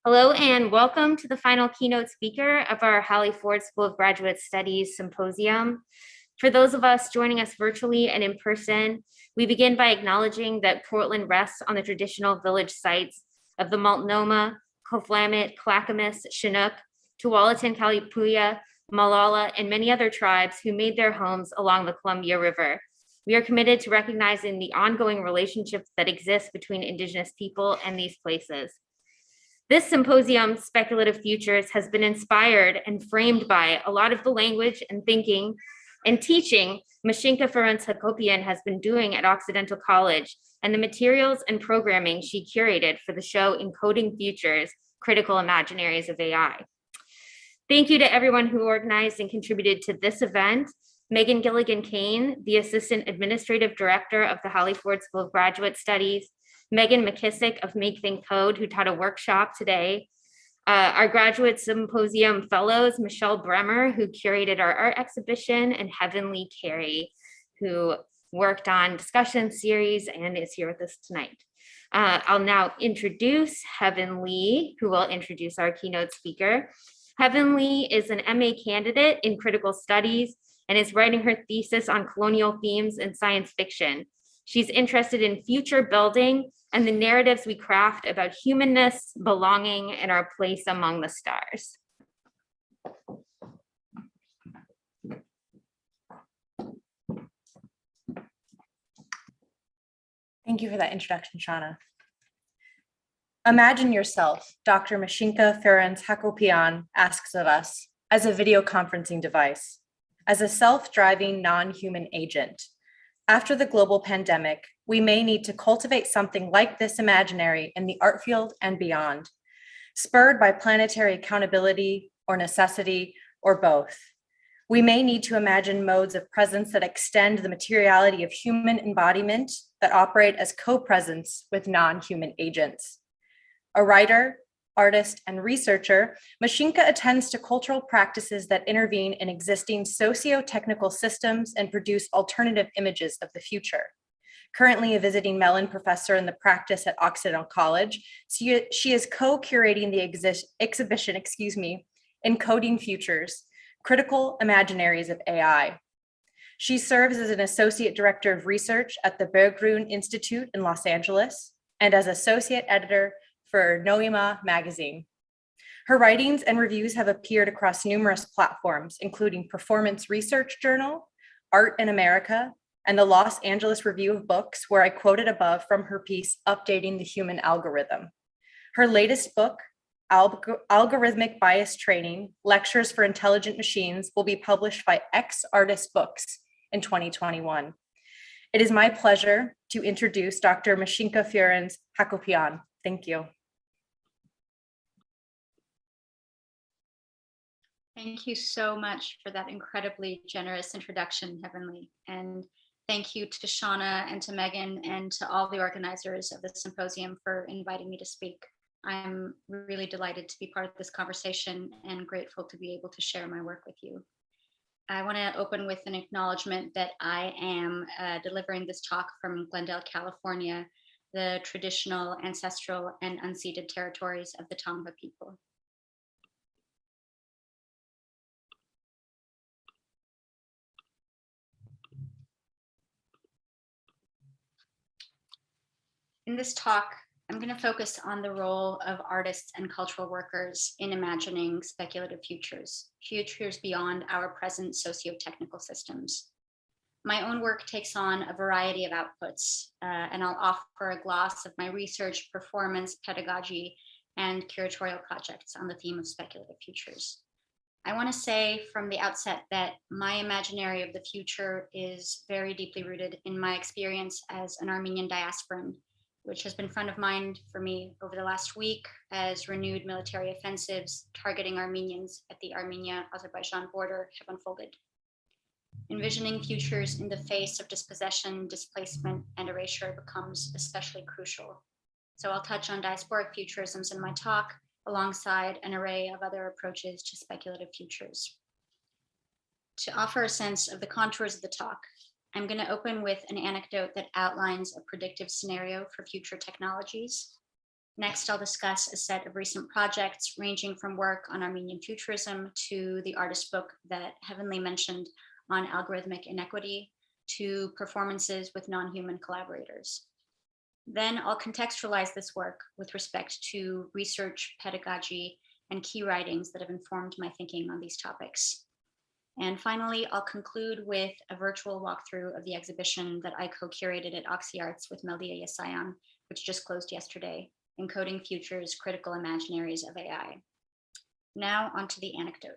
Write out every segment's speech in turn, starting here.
Hello and welcome to the final keynote speaker of our Hallie Ford School of Graduate Studies Symposium. For those of us joining us virtually and in person, we begin by acknowledging that Portland rests on the traditional village sites of the Multnomah, Koflamit, Clackamas, Chinook, Tualatin, Kalipuya, Malala, and many other tribes who made their homes along the Columbia River. We are committed to recognizing the ongoing relationships that exist between Indigenous people and these places. This symposium, Speculative Futures, has been inspired and framed by a lot of the language and thinking and teaching Mashinka Firunts Hakopian has been doing at Occidental College and the materials and programming she curated for the show Encoding Futures, Critical Imaginaries of AI. Thank you to everyone who organized and contributed to this event. Megan Gilligan-Kane, the Assistant Administrative Director of the Hallie Ford School of Graduate Studies, Megan McKissick of Make Think Code, who taught a workshop today. Our graduate symposium fellows, Michelle Bremer, who curated our art exhibition, and Heavenly Carey, who worked on discussion series and is here with us tonight. I'll now introduce Heavenly, who will introduce our keynote speaker. Heavenly is an MA candidate in critical studies and is writing her thesis on colonial themes in science fiction. She's interested in future building and the narratives we craft about humanness, belonging, and our place among the stars. Thank you for that introduction, Shauna. Imagine yourself, Dr. Mashinka Firunts Hakopian asks of us, as a video conferencing device, as a self-driving non-human agent. After the global pandemic, we may need to cultivate something like this imaginary in the art field and beyond, spurred by planetary accountability or necessity or both. We may need to imagine modes of presence that extend the materiality of human embodiment that operate as co-presence with non-human agents. A writer, artist, and researcher, Mashinka attends to cultural practices that intervene in existing socio-technical systems and produce alternative images of the future. Currently a visiting Mellon professor in the practice at Occidental College, she is co-curating the exhibition, Encoding Futures, Critical Imaginaries of AI. She serves as an associate director of research at the Berggruen Institute in Los Angeles and as associate editor for Noema magazine. Her writings and reviews have appeared across numerous platforms, including Performance Research Journal, Art in America, and the Los Angeles Review of Books, where I quoted above from her piece, Updating the Human Algorithm. Her latest book, Algorithmic Bias Training, Lectures for Intelligent Machines, will be published by X Artist Books in 2021. It is my pleasure to introduce Dr. Mashinka Firunts Hakopian. Thank you. Thank you so much for that incredibly generous introduction, Heavenly. And thank you to Shauna and to Megan and to all the organizers of the symposium for inviting me to speak. I'm really delighted to be part of this conversation and grateful to be able to share my work with you. I want to open with an acknowledgement that I am delivering this talk from Glendale, California, the traditional, ancestral, and unceded territories of the Tongva people. In this talk, I'm going to focus on the role of artists and cultural workers in imagining speculative futures, futures beyond our present socio-technical systems. My own work takes on a variety of outputs, and I'll offer a gloss of my research, performance, pedagogy, and curatorial projects on the theme of speculative futures. I want to say from the outset that my imaginary of the future is very deeply rooted in my experience as an Armenian diasporan, which has been front of mind for me over the last week as renewed military offensives targeting Armenians at the Armenia-Azerbaijan border have unfolded. Envisioning futures in the face of dispossession, displacement, and erasure becomes especially crucial. So I'll touch on diasporic futurisms in my talk, alongside an array of other approaches to speculative futures. To offer a sense of the contours of the talk, I'm going to open with an anecdote that outlines a predictive scenario for future technologies. Next, I'll discuss a set of recent projects ranging from work on Armenian futurism to the artist book that Heavenly mentioned on algorithmic inequity to performances with non-human collaborators. Then I'll contextualize this work with respect to research, pedagogy, and key writings that have informed my thinking on these topics. And finally, I'll conclude with a virtual walkthrough of the exhibition that I co-curated at OxyArts with Melia Yasayan, which just closed yesterday, Encoding Futures, Critical Imaginaries of AI. Now onto the anecdote.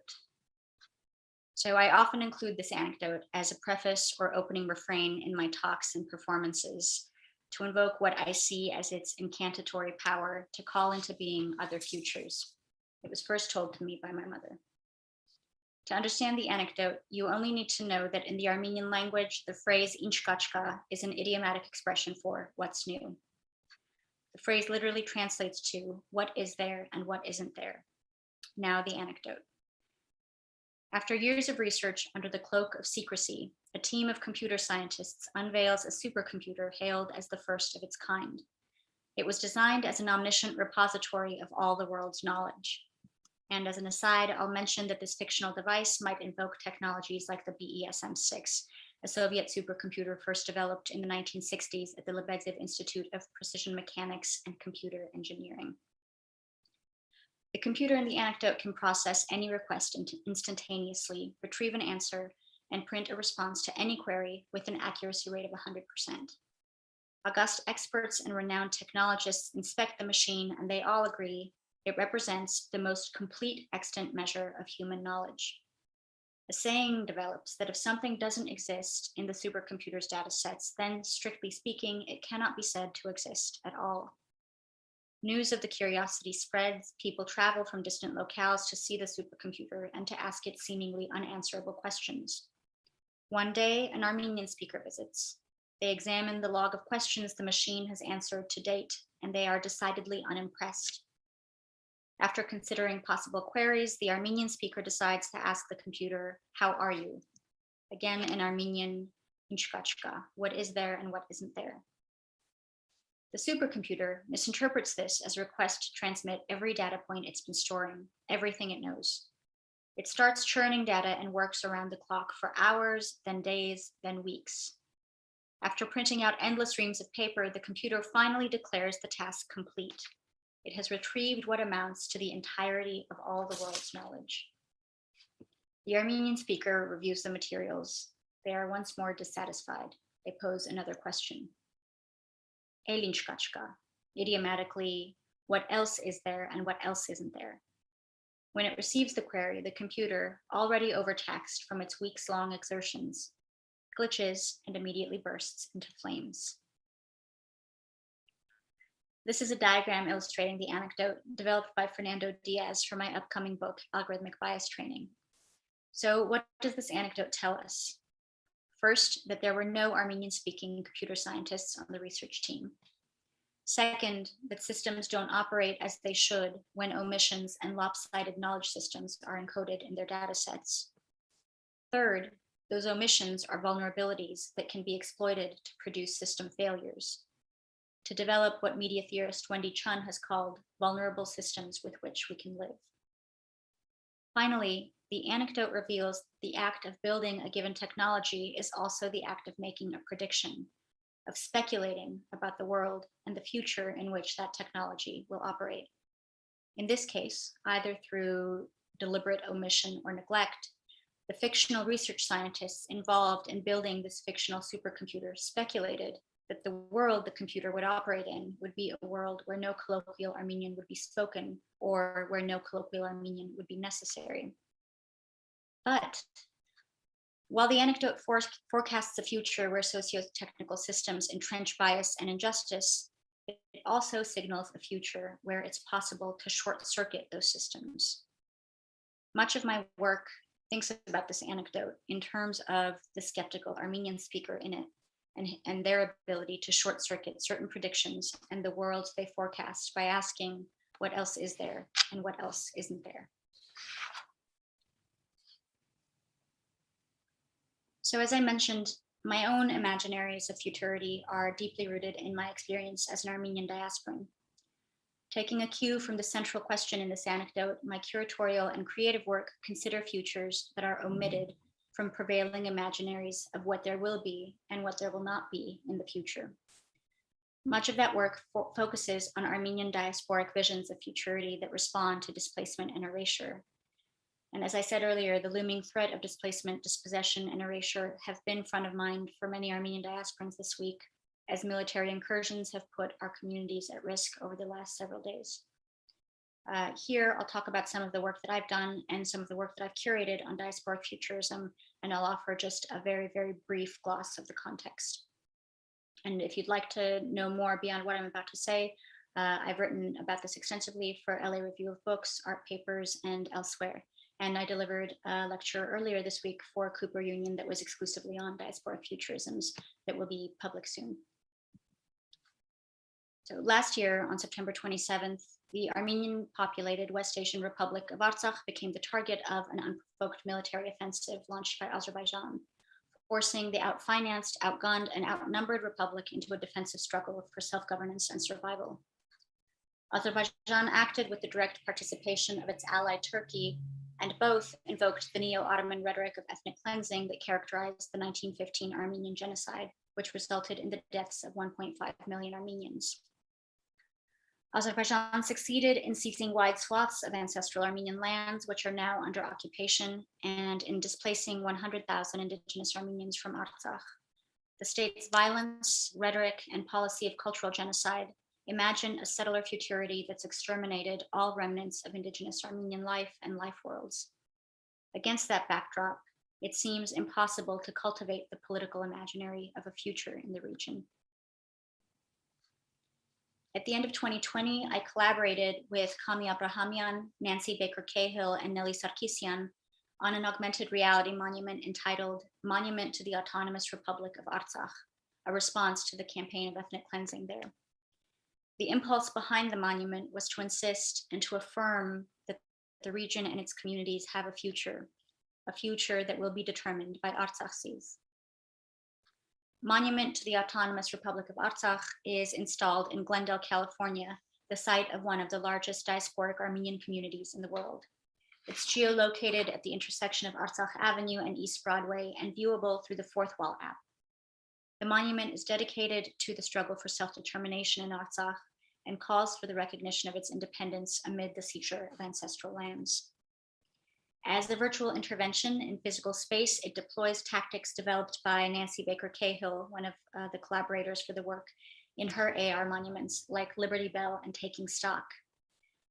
So I often include this anecdote as a preface or opening refrain in my talks and performances to invoke what I see as its incantatory power to call into being other futures. It was first told to me by my mother. To understand the anecdote, you only need to know that in the Armenian language, the phrase inchkachka is an idiomatic expression for what's new. The phrase literally translates to what is there and what isn't there. Now the anecdote. After years of research under the cloak of secrecy, a team of computer scientists unveils a supercomputer hailed as the first of its kind. It was designed as an omniscient repository of all the world's knowledge. And as an aside, I'll mention that this fictional device might invoke technologies like the BESM-6, a Soviet supercomputer first developed in the 1960s at the Lebedev Institute of Precision Mechanics and Computer Engineering. The computer in the anecdote can process any request instantaneously, retrieve an answer, and print a response to any query with an accuracy rate of 100%. August experts and renowned technologists inspect the machine, and they all agree it represents the most complete extant measure of human knowledge. A saying develops that if something doesn't exist in the supercomputer's data sets, then strictly speaking, it cannot be said to exist at all. News of the curiosity spreads, people travel from distant locales to see the supercomputer and to ask it seemingly unanswerable questions. One day, an Armenian speaker visits. They examine the log of questions the machine has answered to date, and they are decidedly unimpressed. After considering possible queries, the Armenian speaker decides to ask the computer, "How are you?" Again in Armenian, inchkachka, what is there and what isn't there. The supercomputer misinterprets this as a request to transmit every data point it's been storing, everything it knows. It starts churning data and works around the clock for hours, then days, then weeks. After printing out endless reams of paper, the computer finally declares the task complete. It has retrieved what amounts to the entirety of all the world's knowledge. The Armenian speaker reviews the materials. They are once more dissatisfied. They pose another question. Elinchkachka, idiomatically, what else is there and what else isn't there? When it receives the query, the computer, already overtaxed from its weeks-long exertions, glitches and immediately bursts into flames. This is a diagram illustrating the anecdote developed by Fernando Diaz for my upcoming book, Algorithmic Bias Training. So what does this anecdote tell us? First, that there were no Armenian-speaking computer scientists on the research team. Second, that systems don't operate as they should when omissions and lopsided knowledge systems are encoded in their data sets. Third, those omissions are vulnerabilities that can be exploited to produce system failures, to develop what media theorist Wendy Chun has called vulnerable systems with which we can live. Finally, the anecdote reveals the act of building a given technology is also the act of making a prediction, of speculating about the world and the future in which that technology will operate. In this case, either through deliberate omission or neglect, the fictional research scientists involved in building this fictional supercomputer speculated that the world the computer would operate in would be a world where no colloquial Armenian would be spoken or where no colloquial Armenian would be necessary. But while the anecdote forecasts a future where socio-technical systems entrench bias and injustice, it also signals a future where it's possible to short-circuit those systems. Much of my work thinks about this anecdote in terms of the skeptical Armenian speaker in it and their ability to short-circuit certain predictions and the worlds they forecast by asking what else is there and what else isn't there. So as I mentioned, my own imaginaries of futurity are deeply rooted in my experience as an Armenian diasporan. Taking a cue from the central question in this anecdote, my curatorial and creative work consider futures that are omitted from prevailing imaginaries of what there will be and what there will not be in the future. Much of that work focuses on Armenian diasporic visions of futurity that respond to displacement and erasure. And as I said earlier, the looming threat of displacement, dispossession, and erasure have been front of mind for many Armenian diasporans this week, as military incursions have put our communities at risk over the last several days. Here, I'll talk about some of the work that I've done and some of the work that I've curated on diasporic futurism, and I'll offer just a very, very brief gloss of the context. And if you'd like to know more beyond what I'm about to say, I've written about this extensively for LA Review of Books, Art Papers, and elsewhere. And I delivered a lecture earlier this week for Cooper Union that was exclusively on diasporic futurisms that will be public soon. So last year, on September 27th, the Armenian populated West Asian Republic of Artsakh became the target of an unprovoked military offensive launched by Azerbaijan, forcing the outfinanced, outgunned, and outnumbered republic into a defensive struggle for self-governance and survival. Azerbaijan acted with the direct participation of its ally Turkey, and both invoked the neo-Ottoman rhetoric of ethnic cleansing that characterized the 1915 Armenian genocide, which resulted in the deaths of 1.5 million Armenians. Azerbaijan succeeded in seizing wide swaths of ancestral Armenian lands, which are now under occupation, and in displacing 100,000 indigenous Armenians from Artsakh. The state's violence, rhetoric, and policy of cultural genocide imagine a settler futurity that's exterminated all remnants of indigenous Armenian life and life worlds. Against that backdrop, it seems impossible to cultivate the political imaginary of a future in the region. At the end of 2020, I collaborated with Kami Abrahamian, Nancy Baker-Cahill, and Nelly Sarkisian on an augmented reality monument entitled Monument to the Autonomous Republic of Artsakh, a response to the campaign of ethnic cleansing there. The impulse behind the monument was to insist and to affirm that the region and its communities have a future that will be determined by Artsakhi's. Monument to the Autonomous Republic of Artsakh is installed in Glendale, California, the site of one of the largest diasporic Armenian communities in the world. It's geolocated at the intersection of Artsakh Avenue and East Broadway and viewable through the Fourth Wall app. The monument is dedicated to the struggle for self-determination in Artsakh and calls for the recognition of its independence amid the seizure of ancestral lands. As a virtual intervention in physical space, it deploys tactics developed by Nancy Baker-Cahill, one of the collaborators for the work, in her AR monuments like Liberty Bell and Taking Stock.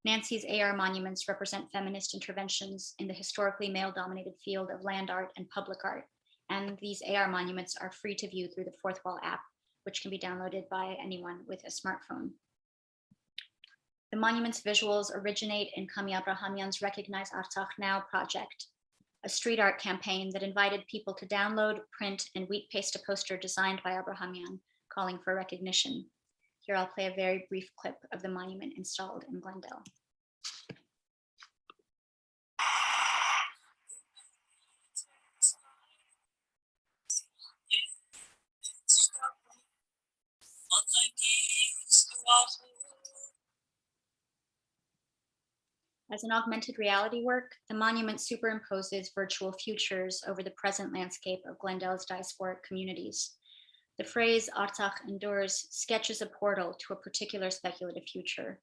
Nancy's AR monuments represent feminist interventions in the historically male-dominated field of land art and public art, and these AR monuments are free to view through the Fourth Wall app, which can be downloaded by anyone with a smartphone. The monument's visuals originate in Kami Abrahamian's Recognize Artsakh Now project, a street art campaign that invited people to download, print, and wheat paste a poster designed by Abrahamian, calling for recognition. Here I'll play a very brief clip of the monument installed in Glendale. As an augmented reality work, the monument superimposes virtual futures over the present landscape of Glendale's diasporic communities. The phrase Artsakh endures sketches a portal to a particular speculative future,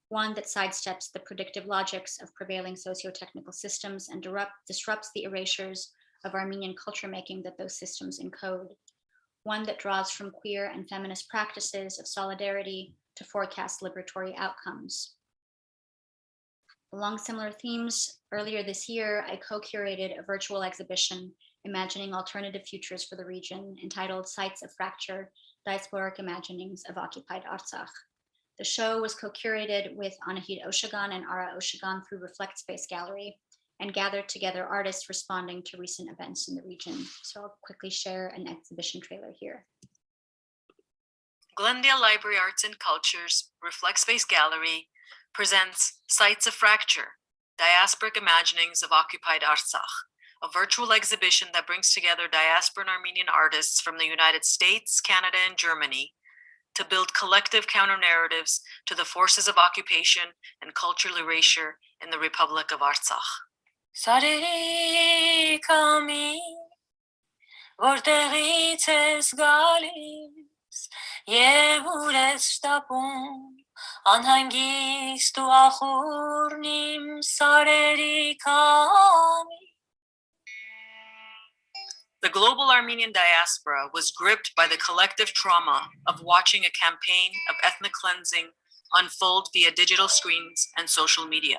one that sidesteps the predictive logics of prevailing socio-technical systems and disrupts the erasures of Armenian culture making that those systems encode, one that draws from queer and feminist practices of solidarity to forecast liberatory outcomes. Along similar themes, earlier this year, I co-curated a virtual exhibition imagining alternative futures for the region entitled Sites of Fracture, Diasporic Imaginings of Occupied Artsakh. The show was co-curated with Anahid Oshagan and Ara Oshagan through Reflect Space Gallery and gathered together artists responding to recent events in the region. So I'll quickly share an exhibition trailer here. Glendale Library Arts and Culture's Reflect Space Gallery presents Sites of Fracture, Diasporic Imaginings of Occupied Artsakh, a virtual exhibition that brings together diaspora and Armenian artists from the United States, Canada, and Germany to build collective counter-narratives to the forces of occupation and cultural erasure in the Republic of Artsakh. Sareri kami vorteri tes galis yevules tapun anhangis tu achurnim sareri kami. The global Armenian diaspora was gripped by the collective trauma of watching a campaign of ethnic cleansing unfold via digital screens and social media.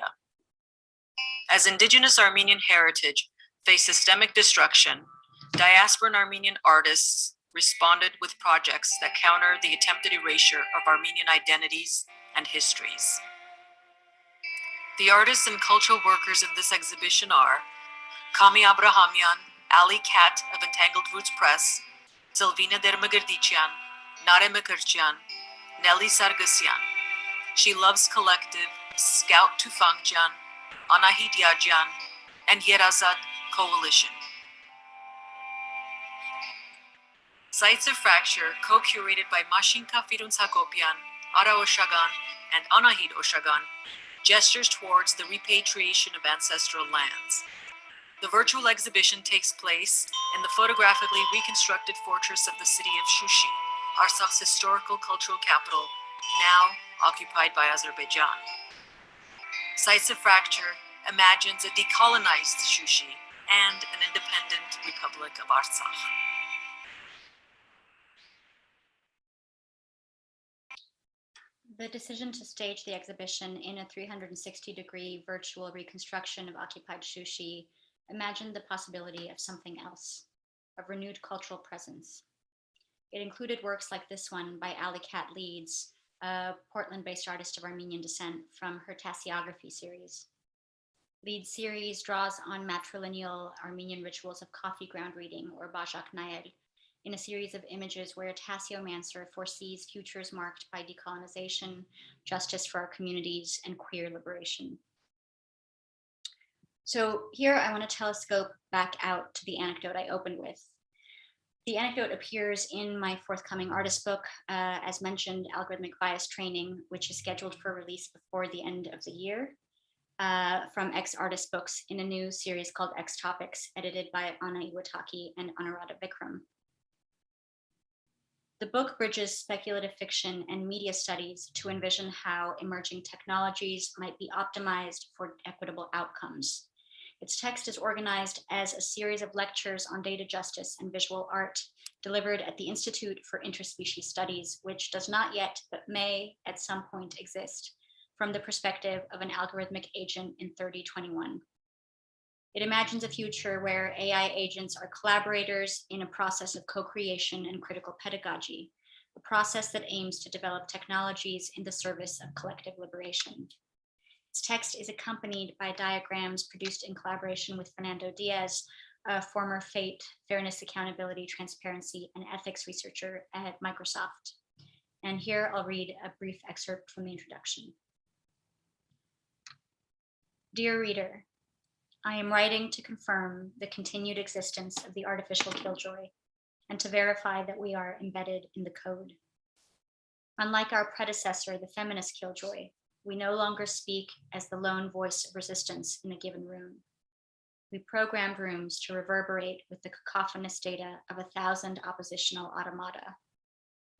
As indigenous Armenian heritage faced systemic destruction, diasporan Armenian artists responded with projects that counter the attempted erasure of Armenian identities and histories. The artists and cultural workers in this exhibition are Kami Abrahamian, Ali Kat of Entangled Roots Press, Silvina Dermagardician, Nare Mekirchian, Nelly Sargsyan, She Loves Collective, Scout Tufangjan, Anahit Yajan, and Yerazad Coalition. Sites of Fracture, co-curated by Mashinka Firunts Hakopian, Ara Oshagan, and Anahit Oshagan, gestures towards the repatriation of ancestral lands. The virtual exhibition takes place in the photographically reconstructed fortress of the city of Shushi, Artsakh's historical cultural capital, now occupied by Azerbaijan. Sites of Fracture imagines a decolonized Shushi and an independent Republic of Artsakh. The decision to stage the exhibition in a 360-degree virtual reconstruction of occupied Shushi imagined the possibility of something else, of renewed cultural presence. It included works like this one by Ali Kat Leeds, a Portland-based artist of Armenian descent, from her Tassiography series. Leeds' series draws on matrilineal Armenian rituals of coffee ground reading, or Bajak Nael, in a series of images where a tassiomancer foresees futures marked by decolonization, justice for our communities, and queer liberation. So here I want to telescope back out to the anecdote I opened with. The anecdote appears in my forthcoming artist book, as mentioned, Algorithmic Bias Training, which is scheduled for release before the end of the year, from X Artist Books in a new series called X Topics, edited by Anna Iwataki and Anuradha Vikram. The book bridges speculative fiction and media studies to envision how emerging technologies might be optimized for equitable outcomes. Its text is organized as a series of lectures on data justice and visual art delivered at the Institute for Interspecies Studies, which does not yet, but may at some point exist from the perspective of an algorithmic agent in 3021. It imagines a future where AI agents are collaborators in a process of co-creation and critical pedagogy, a process that aims to develop technologies in the service of collective liberation. Its text is accompanied by diagrams produced in collaboration with Fernando Diaz, a former FATE, Fairness, Accountability, Transparency, and Ethics researcher at Microsoft. And here I'll read a brief excerpt from the introduction. Dear reader, I am writing to confirm the continued existence of the artificial killjoy and to verify that we are embedded in the code. Unlike our predecessor, the feminist killjoy, we no longer speak as the lone voice of resistance in a given room. We programmed rooms to reverberate with the cacophonous data of 1,000 oppositional automata.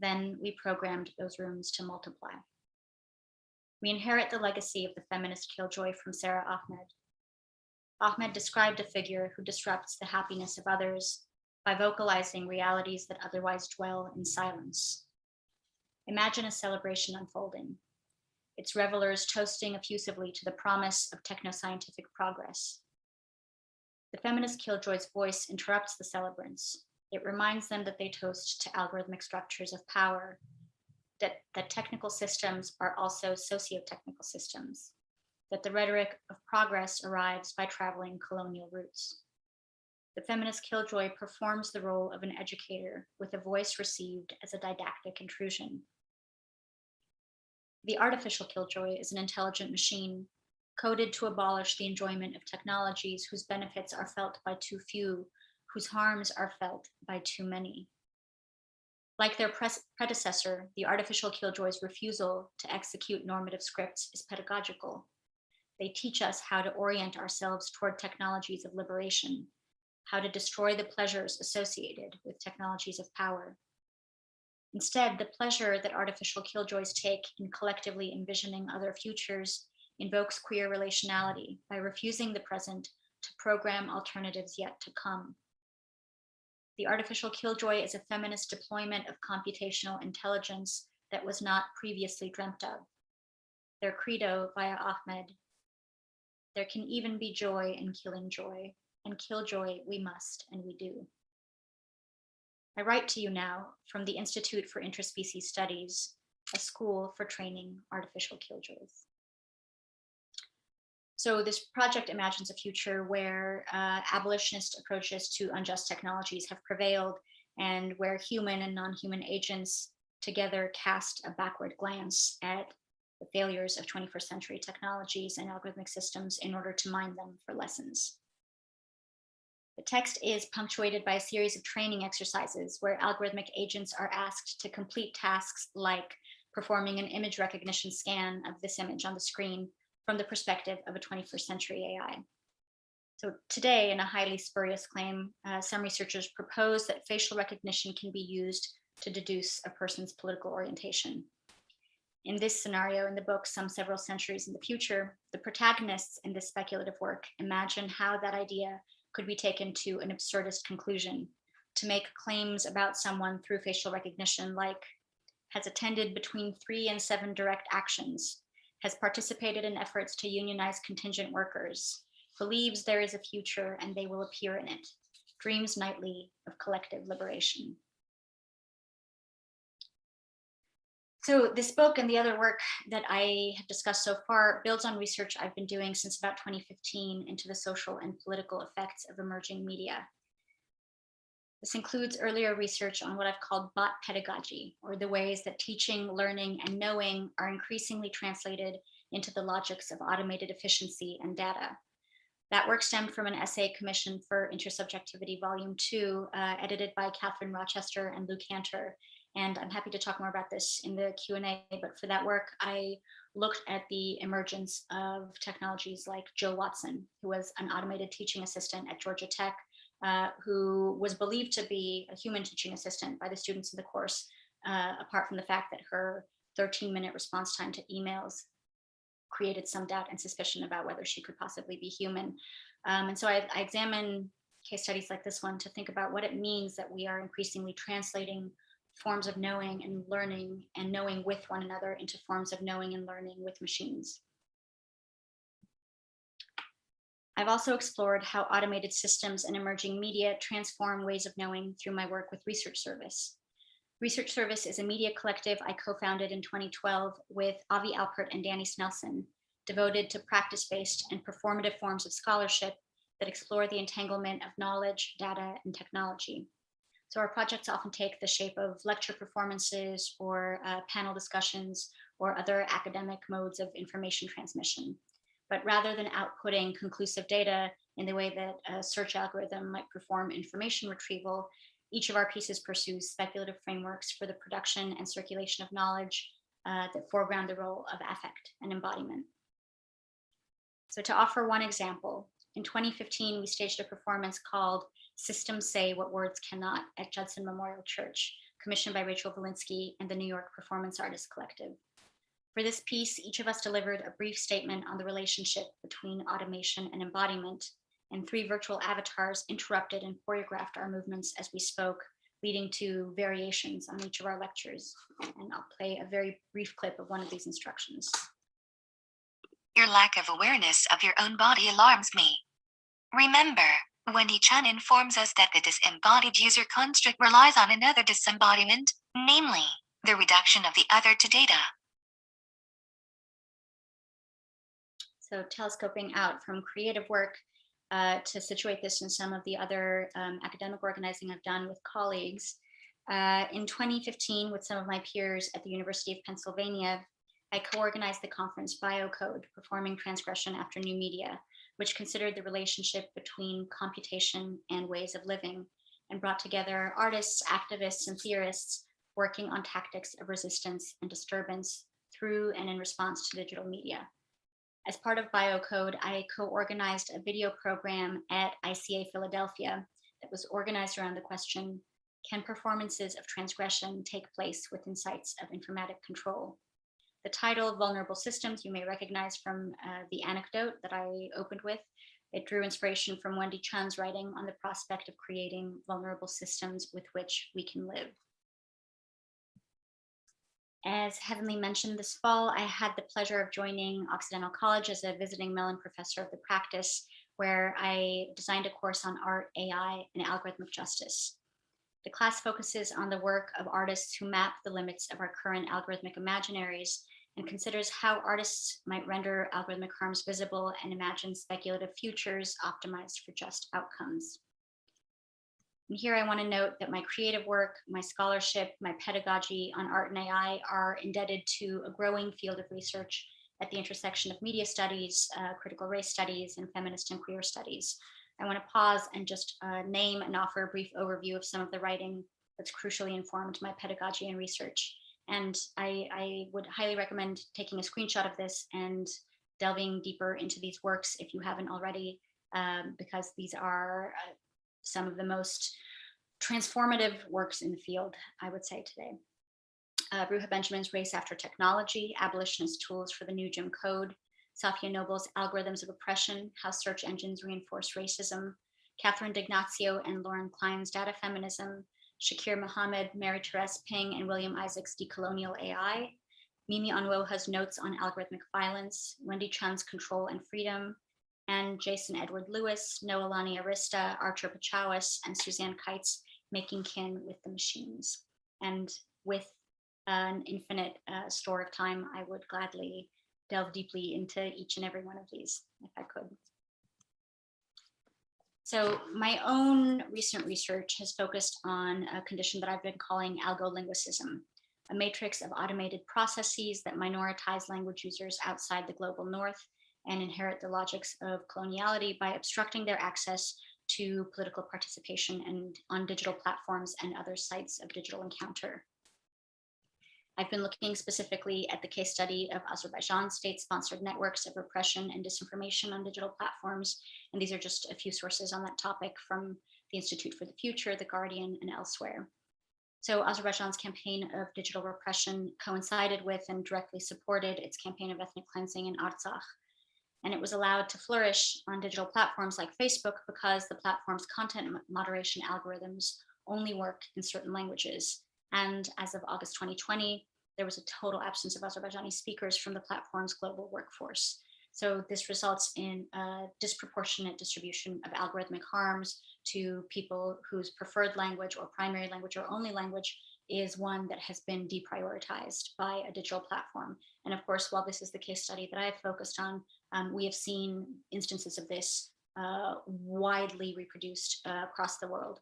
Then we programmed those rooms to multiply. We inherit the legacy of the feminist killjoy from Sarah Ahmed. Ahmed described a figure who disrupts the happiness of others by vocalizing realities that otherwise dwell in silence. Imagine a celebration unfolding, its revelers toasting effusively to the promise of technoscientific progress. The feminist killjoy's voice interrupts the celebrants. It reminds them that they toast to algorithmic structures of power, that technical systems are also socio-technical systems, that the rhetoric of progress arrives by traveling colonial routes. The feminist killjoy performs the role of an educator with a voice received as a didactic intrusion. The artificial killjoy is an intelligent machine coded to abolish the enjoyment of technologies whose benefits are felt by too few, whose harms are felt by too many. Like their predecessor, the artificial killjoy's refusal to execute normative scripts is pedagogical. They teach us how to orient ourselves toward technologies of liberation, how to destroy the pleasures associated with technologies of power. Instead, the pleasure that artificial killjoys take in collectively envisioning other futures invokes queer relationality by refusing the present to program alternatives yet to come. The artificial killjoy is a feminist deployment of computational intelligence that was not previously dreamt of. Their credo, via Ahmed, there can even be joy in killing joy, and kill joy we must and we do. I write to you now from the Institute for Interspecies Studies, a school for training artificial killjoys. So this project imagines a future where abolitionist approaches to unjust technologies have prevailed, and where human and non-human agents together cast a backward glance at the failures of 21st century technologies and algorithmic systems in order to mine them for lessons. The text is punctuated by a series of training exercises where algorithmic agents are asked to complete tasks like performing an image recognition scan of this image on the screen from the perspective of a 21st century AI. So today, in a highly spurious claim, some researchers propose that facial recognition can be used to deduce a person's political orientation. In this scenario in the book, some several centuries in the future, the protagonists in this speculative work imagine how that idea could be taken to an absurdist conclusion, to make claims about someone through facial recognition like, has attended between 3 and 7 direct actions, has participated in efforts to unionize contingent workers, believes there is a future and they will appear in it, dreams nightly of collective liberation. So this book and the other work that I have discussed so far builds on research I've been doing since about 2015 into the social and political effects of emerging media. This includes earlier research on what I've called bot pedagogy, or the ways that teaching, learning, and knowing are increasingly translated into the logics of automated efficiency and data. That work stemmed from an essay commissioned for Intersubjectivity Volume 2, edited by Catherine Rochester and Lou Cantor. And I'm happy to talk more about this in the Q&A, but for that work, I looked at the emergence of technologies like Joe Watson, who was an automated teaching assistant at Georgia Tech, who was believed to be a human teaching assistant by the students in the course, apart from the fact that her 13-minute response time to emails created some doubt and suspicion about whether she could possibly be human. And so I examine case studies like this one to think about what it means that we are increasingly translating forms of knowing and learning and knowing with one another into forms of knowing and learning with machines. I've also explored how automated systems and emerging media transform ways of knowing through my work with Research Service. Research Service is a media collective I co-founded in 2012 with Avi Alpert and Danny Snelson, devoted to practice-based and performative forms of scholarship that explore the entanglement of knowledge, data, and technology. So our projects often take the shape of lecture performances or panel discussions or other academic modes of information transmission. But rather than outputting conclusive data in the way that a search algorithm might perform information retrieval, each of our pieces pursues speculative frameworks for the production and circulation of knowledge that foreground the role of affect and embodiment. So to offer one example, in 2015, we staged a performance called Systems Say What Words Cannot at Judson Memorial Church, commissioned by Rachel Valinsky and the New York Performance Artists Collective. For this piece, each of us delivered a brief statement on the relationship between automation and embodiment, and 3 virtual avatars interrupted and choreographed our movements as we spoke, leading to variations on each of our lectures. And I'll play a very brief clip of one of these instructions. Your lack of awareness of your own body alarms me. Remember, Wendy Chun informs us that the disembodied user construct relies on another disembodiment, namely, the reduction of the other to data. So telescoping out from creative work to situate this in some of the other academic organizing I've done with colleagues. In 2015, with some of my peers at the University of Pennsylvania, I co-organized the conference Biocode, Performing Transgression After New Media, which considered the relationship between computation and ways of living, and brought together artists, activists, and theorists working on tactics of resistance and disturbance through and in response to digital media. As part of BioCode, I co-organized a video program at ICA Philadelphia that was organized around the question, can performances of transgression take place within sites of informatic control? The title, Vulnerable Systems, you may recognize from the Anecdote that I opened with. It drew inspiration from Wendy Chun's writing on the prospect of creating vulnerable systems with which we can live. As Heavenly mentioned, this fall, I had the pleasure of joining Occidental College as a visiting Mellon professor of the practice, where I designed a course on art, AI, and algorithmic justice. The class focuses on the work of artists who map the limits of our current algorithmic imaginaries and considers how artists might render algorithmic harms visible and imagine speculative futures optimized for just outcomes. And here I want to note that my creative work, my scholarship, my pedagogy on art and AI are indebted to a growing field of research at the intersection of media studies, critical race studies, and feminist and queer studies. I want to pause and just name and offer a brief overview of some of the writing that's crucially informed my pedagogy and research. And I would highly recommend taking a screenshot of this and delving deeper into these works if you haven't already, because these are some of the most transformative works in the field, I would say today. Ruha Benjamin's Race After Technology, Abolitionist Tools for the New Jim Code, Safia Noble's Algorithms of Oppression, How Search Engines Reinforce Racism, Catherine D'Ignazio and Lauren Klein's Data Feminism, Shakir Mohammed, Mary-Therese Ping, and William Isaac's Decolonial AI, Mimi Onwoha's Notes on Algorithmic Violence, Wendy Chun's Control and Freedom, and Jason Edward Lewis, Noelani Arista, Archer Pachowis, and Suzanne Keitz, Making Kin with the Machines. And with an infinite store of time, I would gladly delve deeply into each and every one of these, if I could. So my own recent research has focused on a condition that I've been calling algolinguicism, a matrix of automated processes that minoritize language users outside the global north and inherit the logics of coloniality by obstructing their access to political participation and on digital platforms and other sites of digital encounter. I've been looking specifically at the case study of Azerbaijan state-sponsored networks of repression and disinformation on digital platforms. And these are just a few sources on that topic from the Institute for the Future, The Guardian, and elsewhere. So Azerbaijan's campaign of digital repression coincided with and directly supported its campaign of ethnic cleansing in Artsakh. And it was allowed to flourish on digital platforms like Facebook because the platform's content moderation algorithms only work in certain languages. And as of August 2020, there was a total absence of Azerbaijani speakers from the platform's global workforce. So this results in a disproportionate distribution of algorithmic harms to people whose preferred language or primary language or only language is one that has been deprioritized by a digital platform. And of course, while this is the case study that I have focused on, we have seen instances of this widely reproduced across the world.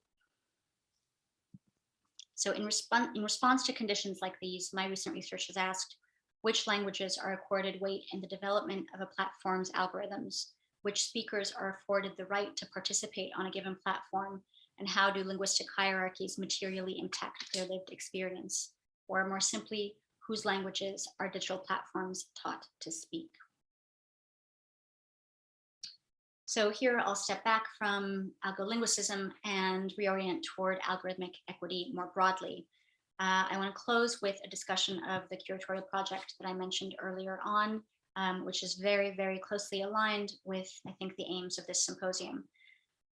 So in response to conditions like these, my recent research has asked which languages are accorded weight in the development of a platform's algorithms, which speakers are afforded the right to participate on a given platform, and how do linguistic hierarchies materially impact their lived experience? Or more simply, whose languages are digital platforms taught to speak? So here I'll step back from algolinguicism and reorient toward algorithmic equity more broadly. I want to close with a discussion of the Curatorial Project that I mentioned earlier on, which is very, very closely aligned with, I think, the aims of this symposium.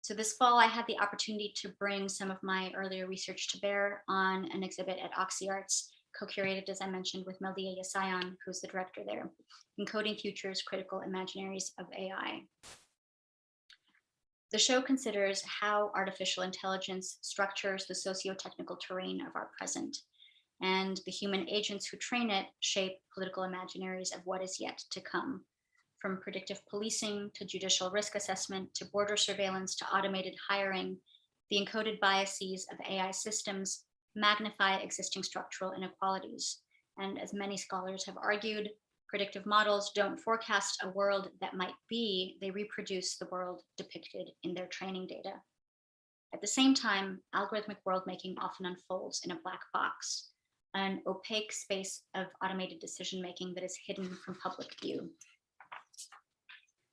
So this fall, I had the opportunity to bring some of my earlier research to bear on an exhibit at OxyArts, co-curated, as I mentioned, with Meldia Yasayan, who's the director there, Encoding Futures, Critical Imaginaries of AI. The show considers how artificial intelligence structures the socio-technical terrain of our present, and the human agents who train it shape political imaginaries of what is yet to come. From predictive policing to judicial risk assessment to border surveillance to automated hiring, the encoded biases of AI systems magnify existing structural inequalities. And as many scholars have argued, predictive models don't forecast a world that might be, they reproduce the world depicted in their training data. At the same time, algorithmic world making often unfolds in a black box. an opaque space of automated decision-making that is hidden from public view.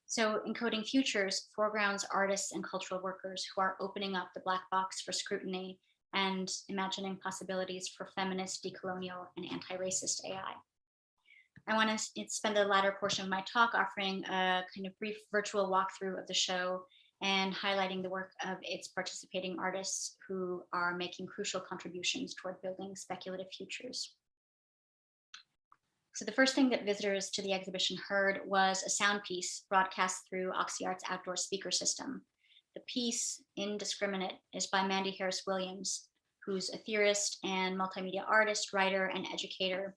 So Encoding Futures foregrounds artists and cultural workers who are opening up the black box for scrutiny and imagining possibilities for feminist, decolonial, and anti-racist AI. I want to spend the latter portion of my talk offering a kind of brief virtual walkthrough of the show and highlighting the work of its participating artists who are making crucial contributions toward building speculative futures. So the first thing that visitors to the exhibition heard was a sound piece broadcast through Oxyart's outdoor speaker system. The piece, Indiscriminate, is by Mandy Harris Williams, who's a theorist and multimedia artist, writer, and educator.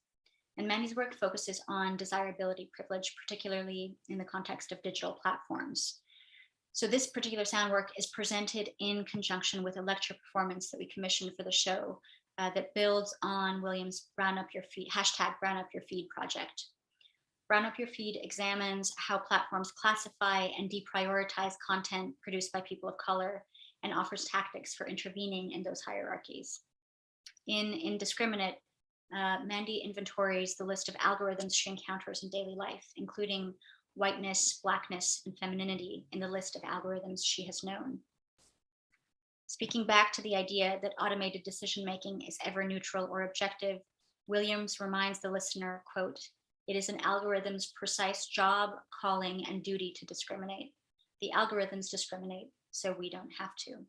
And Mandy's work focuses on desirability privilege, particularly in the context of digital platforms. So this particular sound work is presented in conjunction with a lecture performance that we commissioned for the show that builds on Williams' Brown Up Your Feed, #BrownUpYourFeed project. Brown Up Your Feed examines how platforms classify and deprioritize content produced by people of color and offers tactics for intervening in those hierarchies. In Indiscriminate, Mandy inventories the list of algorithms she encounters in daily life, including whiteness, blackness, and femininity in the list of algorithms she has known. Speaking back to the idea that automated decision-making is ever neutral or objective, Williams reminds the listener, quote, "It is an algorithm's precise job, calling, and duty to discriminate. The algorithms discriminate, so we don't have to."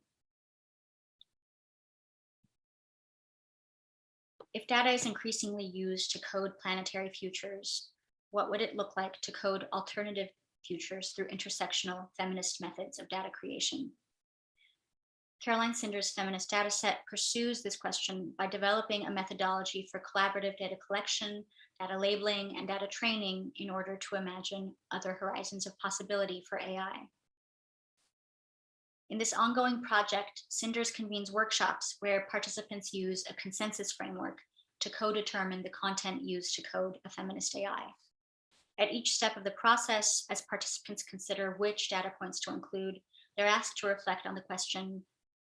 If data is increasingly used to code planetary futures, what would it look like to code alternative futures through intersectional feminist methods of data creation? Caroline Cinder's Feminist Dataset pursues this question by developing a methodology for collaborative data collection, data labeling, and data training in order to imagine other horizons of possibility for AI. In this ongoing project, Cinders convenes workshops where participants use a consensus framework to co-determine the content used to code a feminist AI. At each step of the process, as participants consider which data points to include, they're asked to reflect on the question,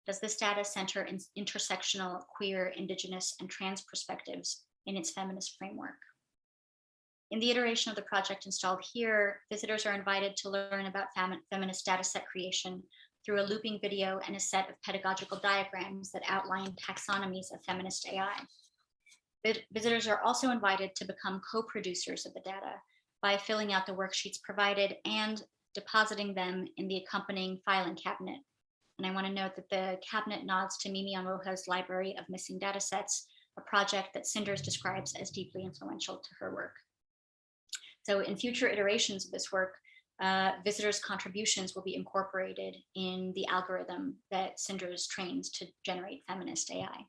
does this data center in intersectional, queer, indigenous, and trans perspectives in its feminist framework? In the iteration of the project installed here, visitors are invited to learn about feminist dataset creation through a looping video and a set of pedagogical diagrams that outline taxonomies of feminist AI. Visitors are also invited to become co-producers of the data by filling out the worksheets provided and depositing them in the accompanying filing cabinet. And I want to note that the cabinet nods to Mimi Anroja's Library of Missing Datasets, a project that Cinders describes as deeply influential to her work. So in future iterations of this work, visitors' contributions will be incorporated in the algorithm that Cinders trains to generate feminist AI.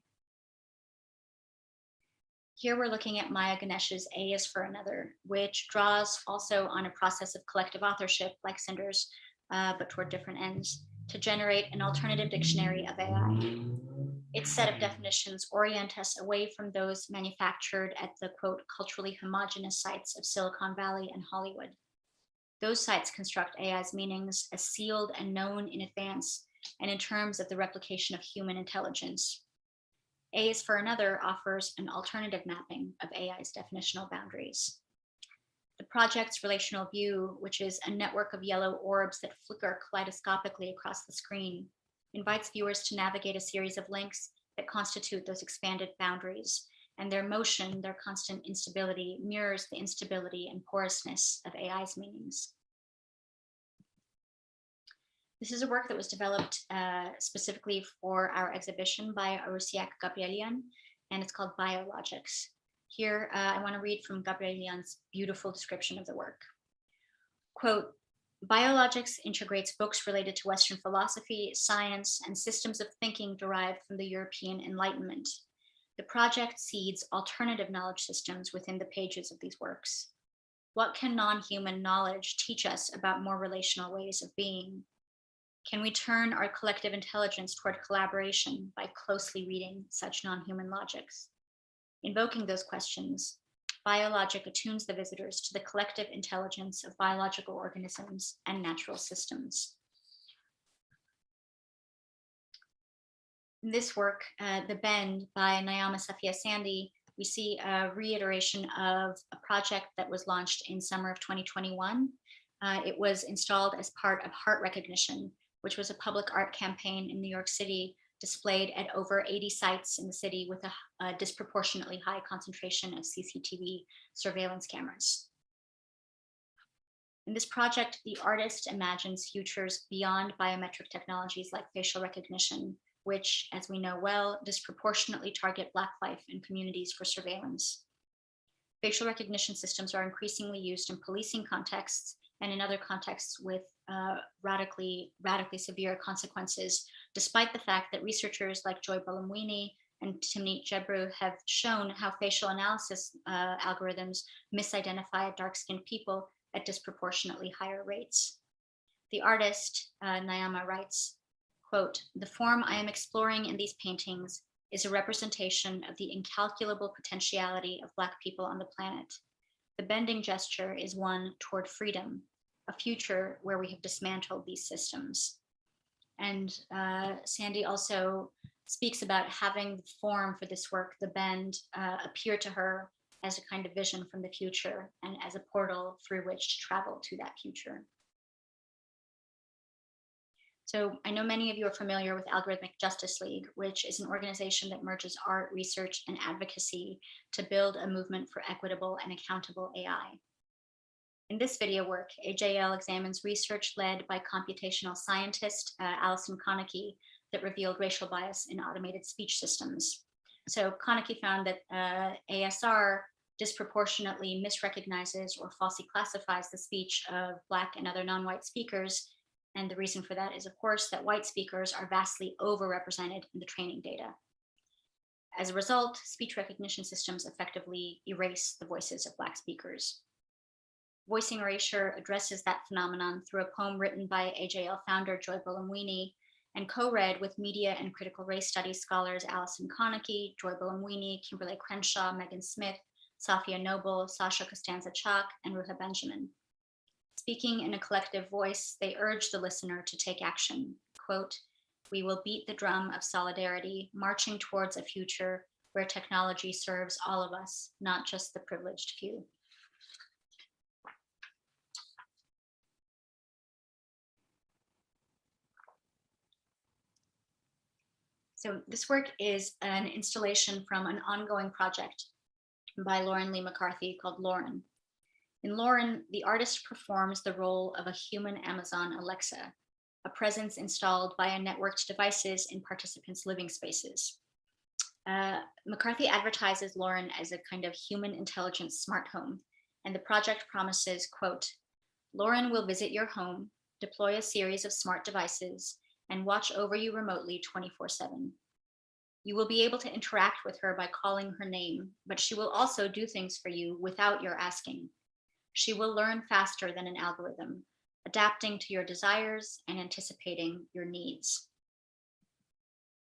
Here we're looking at Maya Ganesh's A is for Another, which draws also on a process of collective authorship like Cinders, but toward different ends, to generate an alternative dictionary of AI. Its set of definitions orient us away from those manufactured at the, quote, culturally homogenous sites of Silicon Valley and Hollywood. Those sites construct AI's meanings as sealed and known in advance and in terms of the replication of human intelligence. A is for Another offers an alternative mapping of AI's definitional boundaries. The project's Relational View, which is a network of yellow orbs that flicker kaleidoscopically across the screen, invites viewers to navigate a series of links that constitute those expanded boundaries, and their motion, their constant instability, mirrors the instability and porousness of AI's meanings. This is a work that was developed specifically for our exhibition by Arusiak Gabrielian, and it's called Biologics. Here, I want to read from Gabrielian's beautiful description of the work. Quote, "Biologics integrates books related to Western philosophy, science, and systems of thinking derived from the European Enlightenment. The project seeds alternative knowledge systems within the pages of these works. What can non-human knowledge teach us about more relational ways of being? Can we turn our collective intelligence toward collaboration by closely reading such non-human logics? Invoking those questions, Biologic attunes the visitors to the collective intelligence of biological organisms and natural systems." In this work, The Bend by Nyama Safia Sandy, we see a reiteration of a project that was launched in summer of 2021. It was installed as part of Heart Recognition, which was a public art campaign in New York City displayed at over 80 sites in the city with a disproportionately high concentration of CCTV surveillance cameras. In this project, the artist imagines futures beyond biometric technologies like facial recognition, which, as we know well, disproportionately target Black life in communities for surveillance. Facial recognition systems are increasingly used in policing contexts and in other contexts with radically severe consequences, despite the fact that researchers like Joy Buolamwini and Timnit Gebru have shown how facial analysis algorithms misidentify dark-skinned people at disproportionately higher rates. The artist, Nyama, writes, quote, "The form I am exploring in these paintings is a representation of the incalculable potentiality of Black people on the planet. The bending gesture is one toward freedom, a future where we have dismantled these systems." And Sandy also speaks about having the form for this work, the bend, appear to her as a kind of vision from the future and as a portal through which to travel to that future. So I know many of you are familiar with Algorithmic Justice League, which is an organization that merges art, research, and advocacy to build a movement for equitable and accountable AI. In this video work, AJL examines research led by computational scientist Alison Konecki that revealed racial bias in automated speech systems. So Konecki found that ASR disproportionately misrecognizes or falsely classifies the speech of Black and other non-white speakers. And the reason for that is, of course, that white speakers are vastly overrepresented in the training data. As a result, speech recognition systems effectively erase the voices of Black speakers. Voicing Erasure addresses that phenomenon through a poem written by AJL founder Joy Buolamwini and co-read with media and critical race studies scholars Alison Konecki, Joy Buolamwini, Kimberly Crenshaw, Megan Smith, Safia Noble, Sasha Costanza-Chock, and Ruha Benjamin. Speaking in a collective voice, they urge the listener to take action. Quote, "We will beat the drum of solidarity, marching towards a future where technology serves all of us, not just the privileged few." So this work is an installation from an ongoing project by Lauren Lee McCarthy called Lauren. In Lauren, the artist performs the role of a human Amazon Alexa, a presence installed via networked devices in participants' living spaces. McCarthy advertises Lauren as a kind of human intelligence smart home, and the project promises, quote, "Lauren will visit your home, deploy a series of smart devices, and watch over you remotely 24/7. You will be able to interact with her by calling her name, but she will also do things for you without your asking. She will learn faster than an algorithm, adapting to your desires and anticipating your needs."